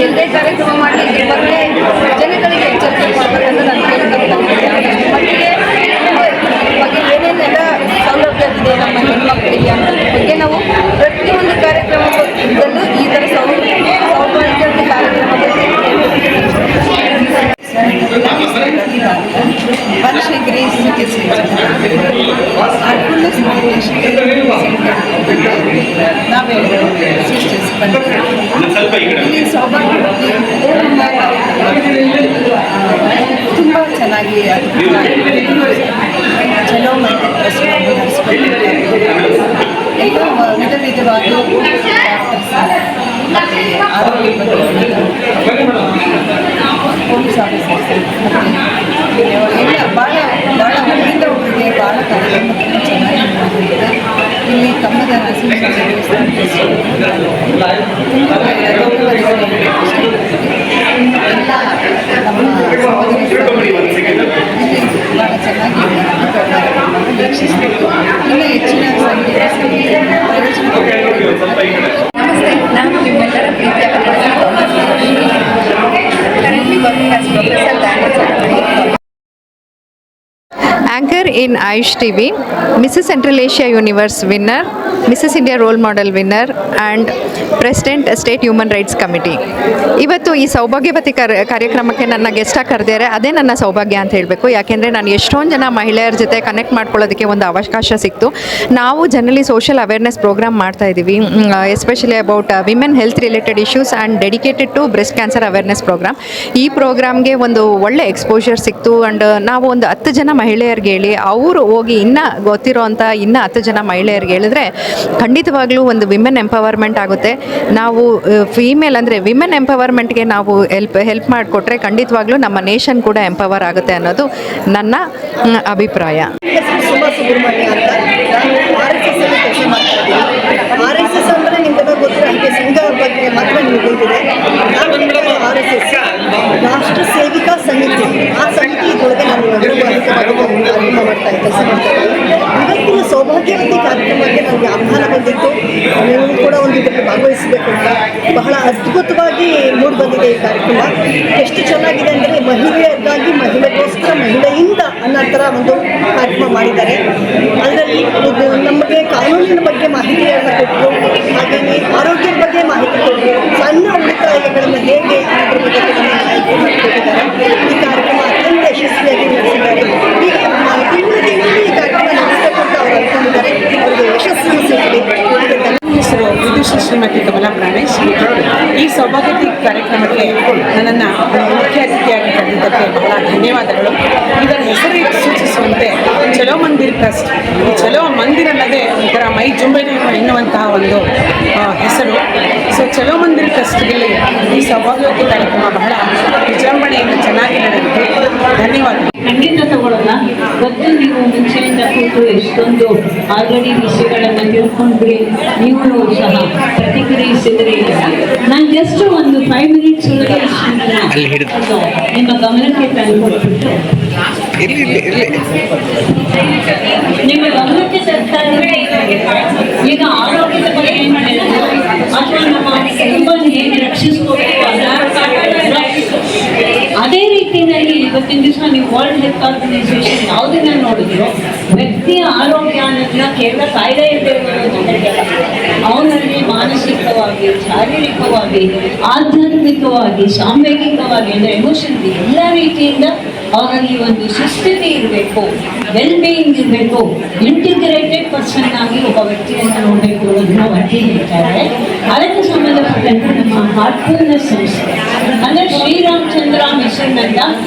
ಎಲ್ಲೇ ಕಾರ್ಯಕ್ರಮ ಮಾಡಲಿ ಇದ್ರ ಬಗ್ಗೆ ಹೆಣ್ಮಕ್ಳಿಗೆ ಅನ್ನೋದ್ರ ಬಗ್ಗೆ ನಾವು ಪ್ರತಿಯೊಂದು ಕಾರ್ಯಕ್ರಮದಲ್ಲೂ ಈ ಥರ ಸೌಭಾಗ್ಯವತಿ ಕಾರ್ಯಕ್ರಮದಲ್ಲಿ ಇಲ್ಲಿ ಸೌಭಾಗ್ಯವತಿ ತುಂಬ ಚೆನ್ನಾಗಿ ಚಲೋ ಮತ್ತು ಎಲ್ಲ ವಿಧ ವಿಧವಾಗಿ ಮತ್ತು ಆರೋಗ್ಯ ಬಗ್ಗೆ ಪೊಲೀಸ್ ಆಫೀಸರ್ಸ್ ಮತ್ತು ಎಲ್ಲ ಭಾಳ ಒಬ್ಬರಿಂದ ಒಬ್ಬರಿಗೆ ಭಾಳ ಕಾರ್ಯಕ್ರಮಗಳು ಚೆನ್ನಾಗಿ ಮಾಡಿದ್ದಾರೆ. ಇಲ್ಲಿ ಕಮ್ಮದ ನರಸಿಂಹಸ್ವಾಮಿ ಎಲ್ಲ ನಮ್ಮ ಭಾಳ ಚೆನ್ನಾಗಿ ವೀಕ್ಷಿಸಬೇಕು. ಇನ್ನೂ ಹೆಚ್ಚಿನ ನಮಸ್ತೆ, ನಾನು ನಿಮ್ಮೆಲ್ಲರ ಪ್ರೀತಿಯ Anchor in Ayush TV, Mrs. Central Asia Universe winner, Mrs. India Role Model winner and President State Human Rights Committee. ಇವತ್ತು ಈ ಸೌಭಾಗ್ಯವತಿ ಕಾರ್ಯಕ್ರಮಕ್ಕೆ ನನ್ನ ಗೆಸ್ಟಾಗಿ ಕರೆದಿದ್ದಾರೆ. ಅದೇ ನನ್ನ ಸೌಭಾಗ್ಯ ಅಂತ ಹೇಳಬೇಕು. ಯಾಕೆಂದರೆ ನಾನು ಎಷ್ಟೊಂದು ಜನ ಮಹಿಳೆಯರ ಜೊತೆ ಕನೆಕ್ಟ್ ಮಾಡ್ಕೊಳ್ಳೋದಕ್ಕೆ ಒಂದು ಅವಕಾಶ ಸಿಕ್ತು. ನಾವು ಜನರಲಿ ಸೋಷಿಯಲ್ ಅವೇರ್ನೆಸ್ ಪ್ರೋಗ್ರಾಮ್ ಮಾಡ್ತಾ ಇದ್ದೀವಿ, especially about women health related issues and dedicated to breast cancer awareness program. ಈ ಪ್ರೋಗ್ರಾಮ್ಗೆ ಒಂದು ಒಳ್ಳೆ ಎಕ್ಸ್ಪೋಜರ್ ಸಿಕ್ತು. ಆ್ಯಂಡ್ ನಾವು ಒಂದು 10 ಜನ ಮಹಿಳೆಯರಿಗೆ ಹೇಳಿ ಅವರು ಹೋಗಿ ಇನ್ನೂ ಗೊತ್ತಿರೋವಂಥ 10 ಜನ ಮಹಿಳೆಯರಿಗೆ ಹೇಳಿದ್ರೆ ಖಂಡಿತವಾಗ್ಲೂ ಒಂದು ವಿಮೆನ್ ಎಂಪವರ್ಮೆಂಟ್ ಆಗುತ್ತೆ. ನಾವು ಫೀಮೇಲ್ ಅಂದರೆ ವಿಮೆನ್ ಎಂಪವರ್ಮೆಂಟ್ಗೆ ನಾವು ಹೆಲ್ಪ್ ಮಾಡಿಕೊಟ್ರೆ ಖಂಡಿತವಾಗ್ಲೂ ನಮ್ಮ ನೇಷನ್ ಕೂಡ ಎಂಪವರ್ ಆಗುತ್ತೆ ಅನ್ನೋದು ನನ್ನ ಅಭಿಪ್ರಾಯ. ಸುಮಾ ಸುಬ್ರಹ್ಮಣ್ಯ ಅಂತ, ನಾನು RSS ಅಲ್ಲಿ ಕೆಲಸ ಮಾಡ್ತಾ ಇದ್ದೀನಿ. RSS ಅಂದರೆ ನಿಮಗೆಲ್ಲ ಗೊತ್ತಿರೋ ಹಾಗೆ ಸಂಘ ಬಗ್ಗೆ ಮಾತ್ರ ನಿಮಗೆ ಗೊತ್ತಿದೆ. ನಾನು RSS ರಾಷ್ಟ್ರ ಸೇವಿಕಾ ಸಮಿತಿ, ಆ ಸಮಿತಿ ಇದರೊಳಗೆ ನಾನು ಕಾರ್ಯಕ್ರಮ ಮಾಡ್ತಾ ಕೆಲಸ ಮಾಡ್ತಾ ಇದ್ದೀನಿ. ಇವತ್ತಿನ ಸೌಭಾಗ್ಯವತಿ ಕಾರ್ಯಕ್ರಮಕ್ಕೆ ನನಗೆ ಆಹ್ವಾನ ಬಂದಿತ್ತು. ನೀವು ಕೂಡ ಒಂದು ಇದರಲ್ಲಿ ಭಾಗವಹಿಸಬೇಕು ಅಂತ. ಬಹಳ ಅದ್ಭುತವಾಗಿ ಮೂಡಿ ಬಂದಿದೆ ಈ ಕಾರ್ಯಕ್ರಮ. ಎಷ್ಟು ಚೆನ್ನಾಗಿದೆ ಅಂದರೆ ಮಹಿಳೆಯರಿಗಾಗಿ, ಮಹಿಳೆಗೋಸ್ಕರ, ಮಹಿಳೆಯಿಂದ ಅನ್ನೋ ಥರ ಒಂದು ಕಾರ್ಯಕ್ರಮ ಮಾಡಿದ್ದಾರೆ. ಅದರಲ್ಲಿ ನಮಗೆ ಕಾನೂನಿನ ಬಗ್ಗೆ ಮಾಹಿತಿಯನ್ನು ಕೊಟ್ಟರು, ಹಾಗೆಯೇ ಆರೋಗ್ಯದ ಬಗ್ಗೆ ಮಾಹಿತಿ ಕೊಟ್ಟರು, ಸಣ್ಣ ಉಳಿತಾಯಗಳನ್ನು ಹೇಗೆ ಅನ್ನೋದ್ರ ಬಗ್ಗೆ ಮಾಹಿತಿ ಕೊಟ್ಟಿದ್ದಾರೆ. ಈ ಕಾರ್ಯಕ್ರಮ ಅತ್ಯಂತ ಯಶಸ್ವಿಯಾಗಿ ನಡೆಸಿದ್ದಾರೆ. ಈ ಕಾರ್ಯಕ್ರಮ ನಡೆಸಬೇಕು ಅಂತ ಅವರು ಅಂದ್ಕೊಂಡಿದ್ದಾರೆ. ಅವರಿಗೆ ಯಶಸ್ಸನ್ನು ಸಿಗಲಿ. ಹೆಸರು ವಿದುಷಿ ಶ್ರೀಮತಿ ಕಮಲಾ ಪ್ರಾಣೇಶ್. ಈ ಸೌಭಾಗ್ಯವತಿ ಕಾರ್ಯಕ್ರಮಕ್ಕೆ ನನ್ನನ್ನು ಮುಖ್ಯ ಅತಿಥಿಯಾಗಿ ಕರೆದಿದ್ದಕ್ಕೆ ಬಹಳ ಧನ್ಯವಾದಗಳು. ಇದರ ಹೆಸರು ಸೂಚಿಸುವಂತೆ ಚಲೋ ಮಂದಿರ್ ಟ್ರಸ್ಟ್. ಈ ಚಲೋ ಮಂದಿರ್ ಅನ್ನೋದೇ ಒಂಥರ ಮೈ ಜುಂಬೆನೆ ಎನ್ನುವಂತಹ ಒಂದು ಹೆಸರು. ಸೊ ಚಲೋ ಮಂದಿರ್ ಟ್ರಸ್ಟ್ಗೆ ಈ ಸೌಭಾಗ್ಯವತಿ ಕಾರ್ಯಕ್ರಮ ಬಹಳ ವಿಜೃಂಭಣೆಯಿಂದ ಚೆನ್ನಾಗಿ ನಡೆದಿದೆ. ಧನ್ಯವಾದ. ಖಂಡಿತ ತಗೊಳ್ಳೋಣ. ಮತ್ತು ನೀವು ಮುಂಚೆಯಿಂದ ಕೂತು ಎಷ್ಟೊಂದು ಆಲ್ರೆಡಿ ವಿಷಯಗಳನ್ನು ತಿಳ್ಕೊಂಡ್ರಿ, ನೀವು ಸಹ ಪ್ರತಿಕ್ರಿಯಿಸಿದ್ರಿ. ನಾನು ಜಸ್ಟ್ ಒಂದು 5 ಮಿನಿಟ್ಸ್ ಒಳಗೆ ನಿಮ್ಮ ಗಮನಕ್ಕೆ ತಂದುಕೊಟ್ಬಿಟ್ಟು ನಿಮ್ಮ ಗಮನಕ್ಕೆ ತರ್ತಾ ಇದ್ರೆ ಈಗ ಆರೋಗ್ಯದ ಬಗ್ಗೆ ಏನು ಹೇಳಿದ್ರು ಅಥವಾ ನಮ್ಮ ಕುಟುಂಬನ ಹೇಗೆ ರಕ್ಷಿಸ್ಕೋಬೇಕು ಅದೇ ರೀತಿಯಲ್ಲಿ ಇವತ್ತಿನ ದಿವಸ ನೀವು ವರ್ಲ್ಡ್ ಹೆಲ್ತ್ ಆರ್ಗನೈಸೇಷನ್ ಯಾವುದನ್ನ ನೋಡಿದ್ರು ವ್ಯಕ್ತಿಯ ಆರೋಗ್ಯ ಅನ್ನೋದನ್ನ ಕೇವಲ ಕಾಯಿಲೆ ಇರಬೇಕು ಅವನಲ್ಲಿ ಮಾನಸಿಕವಾಗಿ, ಶಾರೀರಿಕವಾಗಿ, ಆಧ್ಯಾತ್ಮಿಕವಾಗಿ, ಸಾಂವೇಗಿಕವಾಗಿ ಅಂದರೆ ಎಮೋಷನ್ ಎಲ್ಲ ರೀತಿಯಿಂದ ಅವರಲ್ಲಿ ಒಂದು ಸುಸ್ಥಿತಿ ಇರಬೇಕು, ವೆಲ್ ಬೀಯಿಂಗ್ ಇರಬೇಕು, ಇಂಟಿಗ್ರೇಟೆಡ್ ಪರ್ಸನ್ ಆಗಿ ಒಬ್ಬ ವ್ಯಕ್ತಿಯನ್ನು ನೋಡಬೇಕು ಅನ್ನೋದನ್ನ ವರದಿ ಹೇಳ್ತಾರೆ. ಅದಕ್ಕೆ ಸಂಬಂಧಪಟ್ಟಂತೆ ನಮ್ಮ ಹಾರ್ಟ್ಫುಲ್ನೆಸ್ ಸಂಸ್ಥೆ ಅಂದರೆ ಶ್ರೀರಾಮಚಂದ್ರ ಮಿಷನ್ ಅಂತ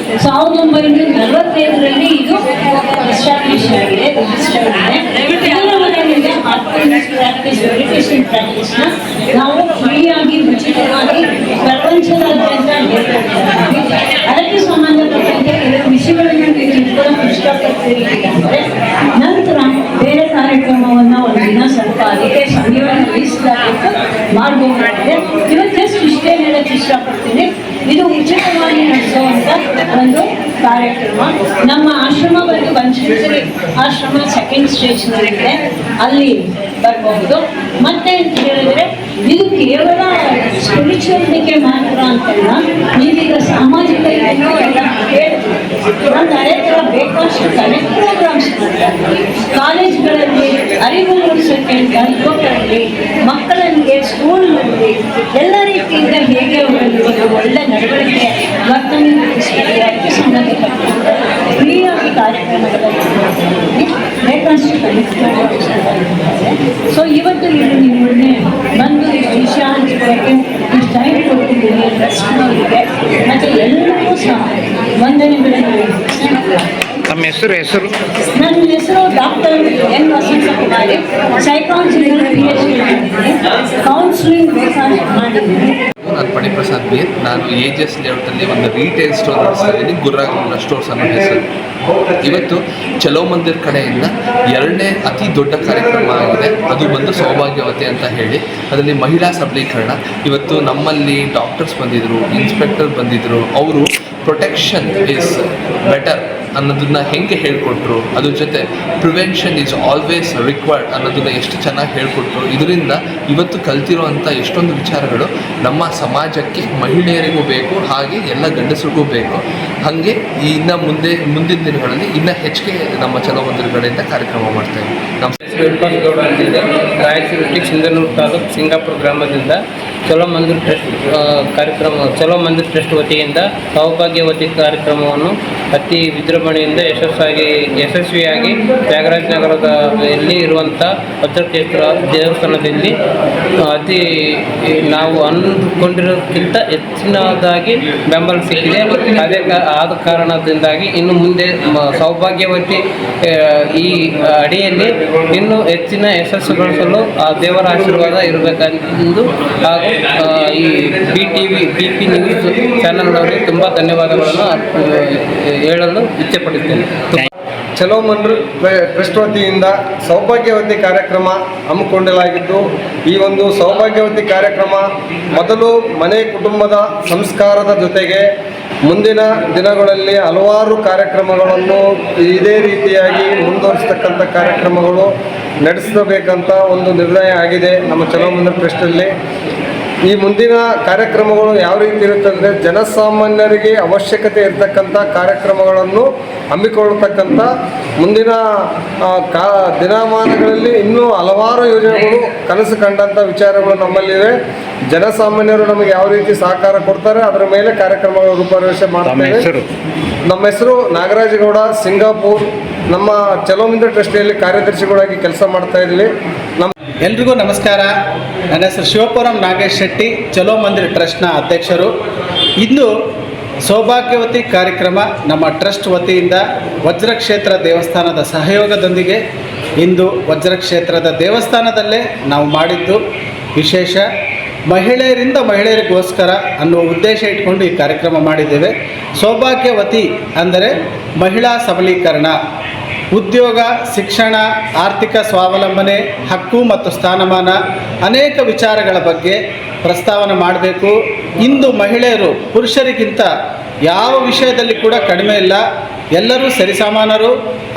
1945ರಲ್ಲಿ ಇದು ಎಸ್ಟಾಬ್ಲಿಷ್ ಆಗಿದೆ, ರಿಜಿಸ್ಟರ್ ಆಗಿದೆ. ಇದರ ವತಿಯಿಂದ ಹಾರ್ಟ್ಫುಲ್ನೆಸ್ ಪ್ರಾಕ್ಟೀಸ್, ಮೆಡಿಟೇಷನ್ ಪ್ರಾಕ್ಟೀಸ್ನ ನಾವು ಫ್ರೀಯಾಗಿ, ಉಚಿತವಾಗಿ ಪ್ರಪಂಚದಾದ್ಯಂತ ಹೇಳ್ಕೊಡ್ತೀವಿ. ಅದಕ್ಕೆ ಸಂಬಂಧಪಟ್ಟಂತೆ ವಿಷಯಗಳನ್ನು ನೀವು ತಿಳ್ಕೊಳ್ಳೋಕೆ ಇಷ್ಟಪಡ್ತೀರಿ ಅಂದರೆ ನಂತರ ಬೇರೆ ಕಾರ್ಯಕ್ರಮವನ್ನು ಒಂದು ದಿನ ಸ್ವಲ್ಪ ಅದಕ್ಕೆ ಸಮಯವನ್ನು ಮೀಸಲಾಗಿಟ್ಟು ಮಾಡಬೇಕಾಗಿದೆ. ಇವತ್ತು ಜಸ್ಟ್ ಇಷ್ಟೇ ಹೇಳಕ್ಕೆ ಇಷ್ಟಪಡ್ತೀನಿ. ಇದು ಉಚಿತವಾಗಿ ನಡೆಸುವಂಥ ಒಂದು ಕಾರ್ಯಕ್ರಮ. ನಮ್ಮ ಆಶ್ರಮ ಬಂದು ಬನಶಂಕರಿ ಆಶ್ರಮ 2nd ಸ್ಟೇಜ್ನಲ್ಲಿದೆ, ಅಲ್ಲಿ ಬರಬಹುದು. ಮತ್ತೆ ಅಂತ ಹೇಳಿದ್ರೆ ಇದು ಕೇವಲ ಸ್ಪಿರಿಚುವಲ್ಗೆ ಮಾತ್ರ ಅಂತಲ್ಲ, ನೀವೀಗ ಸಾಮಾಜಿಕ ಎಲ್ಲ ನಾನು ಅನೇಕ ಬೇಕಾದಷ್ಟು ಕನೆಕ್ಟ್ ಪ್ರೋಗ್ರಾಮ್ಸ್ ಕಾಲೇಜ್ಗಳಲ್ಲಿ ಅರಿವು ಮೂಡಿಸೋಕ್ಕೆ ಅಂತ ಯುವಕರಲ್ಲಿ ಮಕ್ಕಳಿಗೆ ಸ್ಕೂಲ್ನಲ್ಲಿ ಎಲ್ಲ ರೀತಿಯಿಂದ ಹೇಗೆ ಅವರಲ್ಲಿ ಒಂದು ಒಳ್ಳೆ ನಡವಳಿಕೆ ವರ್ತನೆ ಅದಕ್ಕೆ ಸಂಬಂಧಪಟ್ಟಂತೆ ಫ್ರೀಯಾಗಿ ಕಾರ್ಯಕ್ರಮಗಳಲ್ಲಿ ಬೇಕಾದಷ್ಟು ಕನೆಕ್ಟ್ ಪ್ರೋಗ್ರಾಮ್ಸ್ ಸೊ ಇವತ್ತು ಇದು ನಿಮ್ಮನ್ನೇ ಬಂದು ಇಷ್ಟು ವಿಷಯ ಹಂಚಿಕೊಳ್ಳೋಕ್ಕೆ ಇಷ್ಟು ಟೈಮ್ ಕೊಟ್ಟಿದ್ದೀನಿ ಟ್ರಸ್ಟ್ನವರಿಗೆ ಮತ್ತು ಎಲ್ಲರಿಗೂ ಸಹ ವಂದನೆಗಳನ್ನು. ತಮ್ಮ ಹೆಸರು ನನ್ನ ಹೆಸರು ಡಾಕ್ಟರ್ ಎನ್ ವಸಂತಕುಮಾರಿ, ಸೈಕಾಲಜಿಯಲ್ಲಿ PhD ಕೌನ್ಸಿಲಿಂಗ್ ಬೇಕಾದಷ್ಟು ಮಾಡಿದ್ದೀನಿ. ನಾನು ಪಣಿಪ್ರಸಾದ್ ಬೀರ್. ನಾನು AGS ಲೇಔಟಲ್ಲಿ ಒಂದು ರೀಟೇಲ್ ಸ್ಟೋರ್ ನಡೆಸ್ತಾ ಇದ್ದೀನಿ, ಗುರ್ರಾಗುಂಡ ಸ್ಟೋರ್ಸ್ ಅನ್ನೋ ಹೆಸರು. ಇವತ್ತು ಚಲೋ ಮಂದಿರ್ ಕಡೆಯಿಂದ 2ನೇ ಅತಿ ದೊಡ್ಡ ಕಾರ್ಯಕ್ರಮ ಆಗಿದೆ. ಅದು ಬಂದು ಸೌಭಾಗ್ಯವತಿ ಅಂತ ಹೇಳಿ, ಅದರಲ್ಲಿ ಮಹಿಳಾ ಸಬಲೀಕರಣ. ಇವತ್ತು ನಮ್ಮಲ್ಲಿ ಡಾಕ್ಟರ್ಸ್ ಬಂದಿದ್ದರು, ಇನ್ಸ್ಪೆಕ್ಟರ್ ಬಂದಿದ್ದರು. ಅವರು ಪ್ರೊಟೆಕ್ಷನ್ ಈಸ್ ಬೆಟರ್ ಅನ್ನೋದನ್ನ ಹೆಂಗೆ ಹೇಳಿಕೊಟ್ರು, ಅದ್ರ ಜೊತೆ ಪ್ರಿವೆನ್ಷನ್ ಈಸ್ ಆಲ್ವೇಸ್ ರಿಕ್ವೈರ್ಡ್ ಅನ್ನೋದನ್ನ ಎಷ್ಟು ಚೆನ್ನಾಗಿ ಹೇಳಿಕೊಟ್ರು. ಇದರಿಂದ ಇವತ್ತು ಕಲ್ತಿರುವಂಥ ಎಷ್ಟೊಂದು ವಿಚಾರಗಳು ನಮ್ಮ ಸಮಾಜಕ್ಕೆ, ಮಹಿಳೆಯರಿಗೂ ಬೇಕು, ಹಾಗೆ ಎಲ್ಲ ಗಂಡಸರಿಗೂ ಬೇಕು. ಹಾಗೆ ಇನ್ನು ಮುಂದಿನ ದಿನಗಳಲ್ಲಿ ಇನ್ನೂ ಹೆಚ್ಚಿಗೆ ನಮ್ಮ ಚಲೋ ಮಂದಿರ ಕಡೆಯಿಂದ ಕಾರ್ಯಕ್ರಮ ಮಾಡ್ತೇವೆ. ನಮ್ಮ ಗೌಡ ಅಂತಿದೆ, ರಾಯಚೂರು ಡಿಸ್ಟ್ರಿಕ್ಟ್ ಸಿಂಧನೂರು ತಾಲೂಕು ಸಿಂಗಾಪುರ ಗ್ರಾಮದಿಂದ ಚಲೋ ಮಂದಿರ್ ಟ್ರಸ್ಟ್ ವತಿಯಿಂದ ಸೌಭಾಗ್ಯವತಿ ಕಾರ್ಯಕ್ರಮವನ್ನು ಅತಿ ವಿಜೃಂಭಣೆಯಿಂದ ಯಶಸ್ವಿಯಾಗಿ ತ್ಯಾಗರಾಜ ನಗರದಲ್ಲಿ ಇರುವಂಥ ವಜ್ರಕ್ಷೇತ್ರ ದೇವಸ್ಥಾನದಲ್ಲಿ ನಾವು ಅಂದುಕೊಂಡಿರೋದಕ್ಕಿಂತ ಹೆಚ್ಚಿನದಾಗಿ ಬೆಂಬಲ ಸಿಕ್ಕಿದೆ. ಆದ ಕಾರಣದಿಂದಾಗಿ ಇನ್ನು ಮುಂದೆ ಸೌಭಾಗ್ಯವತಿ ಈ ಅಡಿಯಲ್ಲಿ ಇನ್ನೂ ಹೆಚ್ಚಿನ ಯಶಸ್ಸುಗೊಳಿಸಲು ಆ ದೇವರ ಆಶೀರ್ವಾದ ಇರಬೇಕೆಂದು ಹಾಗೂ ಈ BP ನ್ಯೂಸ್ ಚಾನಲ್ನವರಿಗೆ ತುಂಬ ಧನ್ಯವಾದಗಳನ್ನು ಹೇಳಲು ಇಚ್ಛೆಪಡುತ್ತೇನೆ. ಚಲೋ ಮಂದಿರ್ ಟ್ರಸ್ಟ್ ವತಿಯಿಂದ ಸೌಭಾಗ್ಯವತಿ ಕಾರ್ಯಕ್ರಮ ಹಮ್ಮಿಕೊಳ್ಳಲಾಗಿದ್ದು, ಈ ಒಂದು ಸೌಭಾಗ್ಯವತಿ ಕಾರ್ಯಕ್ರಮ ಮೊದಲು ಮನೆ ಕುಟುಂಬದ ಸಂಸ್ಕಾರದ ಜೊತೆಗೆ ಮುಂದಿನ ದಿನಗಳಲ್ಲಿ ಹಲವಾರು ಕಾರ್ಯಕ್ರಮಗಳನ್ನು ಇದೇ ರೀತಿಯಾಗಿ ಮುಂದುವರಿಸ್ತಕ್ಕಂಥ ಕಾರ್ಯಕ್ರಮಗಳು ನಡೆಸಬೇಕಂತ ಒಂದು ನಿರ್ಣಯ ಆಗಿದೆ ನಮ್ಮ ಚಲೋ ಮಂದಿರ್ ಟ್ರಸ್ಟಲ್ಲಿ. ಈ ಮುಂದಿನ ಕಾರ್ಯಕ್ರಮಗಳು ಯಾವ ರೀತಿ ಇರುತ್ತಂದರೆ, ಜನಸಾಮಾನ್ಯರಿಗೆ ಅವಶ್ಯಕತೆ ಇರತಕ್ಕಂಥ ಕಾರ್ಯಕ್ರಮಗಳನ್ನು ಹಮ್ಮಿಕೊಳ್ಳತಕ್ಕಂಥ ಮುಂದಿನ ದಿನಮಾನಗಳಲ್ಲಿ ಇನ್ನೂ ಹಲವಾರು ಯೋಜನೆಗಳು ಕನಸು ಕಂಡಂಥ ವಿಚಾರಗಳು ನಮ್ಮಲ್ಲಿವೆ. ಜನಸಾಮಾನ್ಯರು ನಮಗೆ ಯಾವ ರೀತಿ ಸಹಕಾರ ಕೊಡ್ತಾರೆ ಅದರ ಮೇಲೆ ಕಾರ್ಯಕ್ರಮಗಳು ರೂಪರೇಷೆ ಮಾಡ್ತೇವೆ. ನಮ್ಮ ಹೆಸರು ನಾಗರಾಜಗೌಡ, ಸಿಂಗಾಪುರ್. ನಮ್ಮ ಚಲೋ ಮಂದಿರ್ ಟ್ರಸ್ಟಿಯಲ್ಲಿ ಕಾರ್ಯದರ್ಶಿಗಳಾಗಿ ಕೆಲಸ ಮಾಡ್ತಾ ಇದ್ದೀವಿ. ಎಲ್ರಿಗೂ ನಮಸ್ಕಾರ. ನನ್ನ ಹೆಸರು ಶಿವಪುರಂ ನಾಗೇಶ್ ಶೆಟ್ಟಿ, ಚಲೋ ಮಂದಿರ್ ಟ್ರಸ್ಟ್ನ ಅಧ್ಯಕ್ಷರು. ಇಂದು ಸೌಭಾಗ್ಯವತಿ ಕಾರ್ಯಕ್ರಮ ನಮ್ಮ ಟ್ರಸ್ಟ್ ವತಿಯಿಂದ ವಜ್ರಕ್ಷೇತ್ರ ದೇವಸ್ಥಾನದ ಸಹಯೋಗದೊಂದಿಗೆ ಇಂದು ವಜ್ರಕ್ಷೇತ್ರದ ದೇವಸ್ಥಾನದಲ್ಲೇ ನಾವು ಮಾಡಿದ್ದು ವಿಶೇಷ. ಮಹಿಳೆಯರಿಂದ ಮಹಿಳೆಯರಿಗೋಸ್ಕರ ಅನ್ನುವ ಉದ್ದೇಶ ಇಟ್ಕೊಂಡು ಈ ಕಾರ್ಯಕ್ರಮ ಮಾಡಿದ್ದೇವೆ. ಸೌಭಾಗ್ಯವತಿ ಅಂದರೆ ಮಹಿಳಾ ಸಬಲೀಕರಣ, ಉದ್ಯೋಗ, ಶಿಕ್ಷಣ, ಆರ್ಥಿಕ ಸ್ವಾವಲಂಬನೆ, ಹಕ್ಕು ಮತ್ತು ಸ್ಥಾನಮಾನ, ಅನೇಕ ವಿಚಾರಗಳ ಬಗ್ಗೆ ಪ್ರಸ್ತಾವನೆ ಮಾಡಬೇಕು. ಇಂದು ಮಹಿಳೆಯರು ಪುರುಷರಿಗಿಂತ ಯಾವ ವಿಷಯದಲ್ಲಿ ಕೂಡ ಕಡಿಮೆ ಇಲ್ಲ, ಎಲ್ಲರೂ ಸರಿಸಮಾನರು.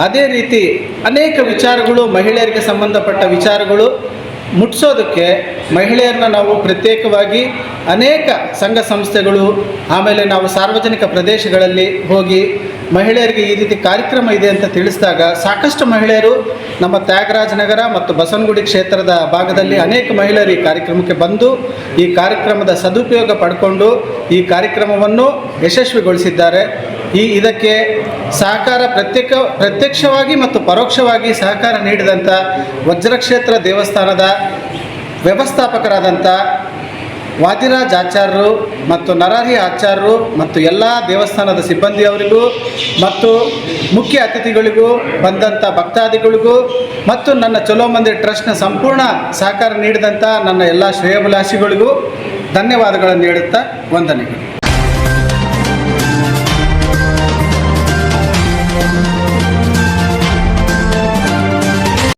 ಅದೇ ರೀತಿ ಅನೇಕ ವಿಚಾರಗಳು, ಮಹಿಳೆಯರಿಗೆ ಸಂಬಂಧಪಟ್ಟ ವಿಚಾರಗಳು ಮುಟ್ಟಿಸೋದಕ್ಕೆ ಮಹಿಳೆಯರನ್ನ ನಾವು ಪ್ರತ್ಯೇಕವಾಗಿ ಅನೇಕ ಸಂಘ ಸಂಸ್ಥೆಗಳು, ಆಮೇಲೆ ನಾವು ಸಾರ್ವಜನಿಕ ಪ್ರದೇಶಗಳಲ್ಲಿ ಹೋಗಿ ಮಹಿಳೆಯರಿಗೆ ಈ ರೀತಿ ಕಾರ್ಯಕ್ರಮ ಇದೆ ಅಂತ ತಿಳಿಸಿದಾಗ ಸಾಕಷ್ಟು ಮಹಿಳೆಯರು ನಮ್ಮ ತ್ಯಾಗರಾಜ ನಗರ ಮತ್ತು ಬಸವನಗುಡಿ ಕ್ಷೇತ್ರದ ಭಾಗದಲ್ಲಿ ಅನೇಕ ಮಹಿಳೆಯರು ಈ ಕಾರ್ಯಕ್ರಮಕ್ಕೆ ಬಂದು ಈ ಕಾರ್ಯಕ್ರಮದ ಸದುಪಯೋಗ ಪಡ್ಕೊಂಡು ಈ ಕಾರ್ಯಕ್ರಮವನ್ನು ಯಶಸ್ವಿಗೊಳಿಸಿದ್ದಾರೆ. ಇದಕ್ಕೆ ಸಹಕಾರ ಪ್ರತ್ಯಕ್ಷವಾಗಿ ಮತ್ತು ಪರೋಕ್ಷವಾಗಿ ಸಹಕಾರ ನೀಡಿದಂಥ ವಜ್ರಕ್ಷೇತ್ರ ದೇವಸ್ಥಾನದ ವ್ಯವಸ್ಥಾಪಕರಾದಂಥ ವಾದಿರಾಜ್ ಆಚಾರ್ಯರು ಮತ್ತು ನರಹರಿ ಆಚಾರ್ಯರು ಮತ್ತು ಎಲ್ಲ ದೇವಸ್ಥಾನದ ಸಿಬ್ಬಂದಿಯವರಿಗೂ ಮತ್ತು ಮುಖ್ಯ ಅತಿಥಿಗಳಿಗೂ, ಬಂದಂಥ ಭಕ್ತಾದಿಗಳಿಗೂ ಮತ್ತು ನನ್ನ ಚಲೋ ಮಂದಿರ್ ಟ್ರಸ್ಟ್ನ ಸಂಪೂರ್ಣ ಸಹಕಾರ ನೀಡಿದಂಥ ನನ್ನ ಎಲ್ಲ ಶ್ರೇಯೋಭಿಲಾಷಿಗಳಿಗೂ ಧನ್ಯವಾದಗಳನ್ನು ನೀಡುತ್ತಾ ವಂದನೆಗಳು.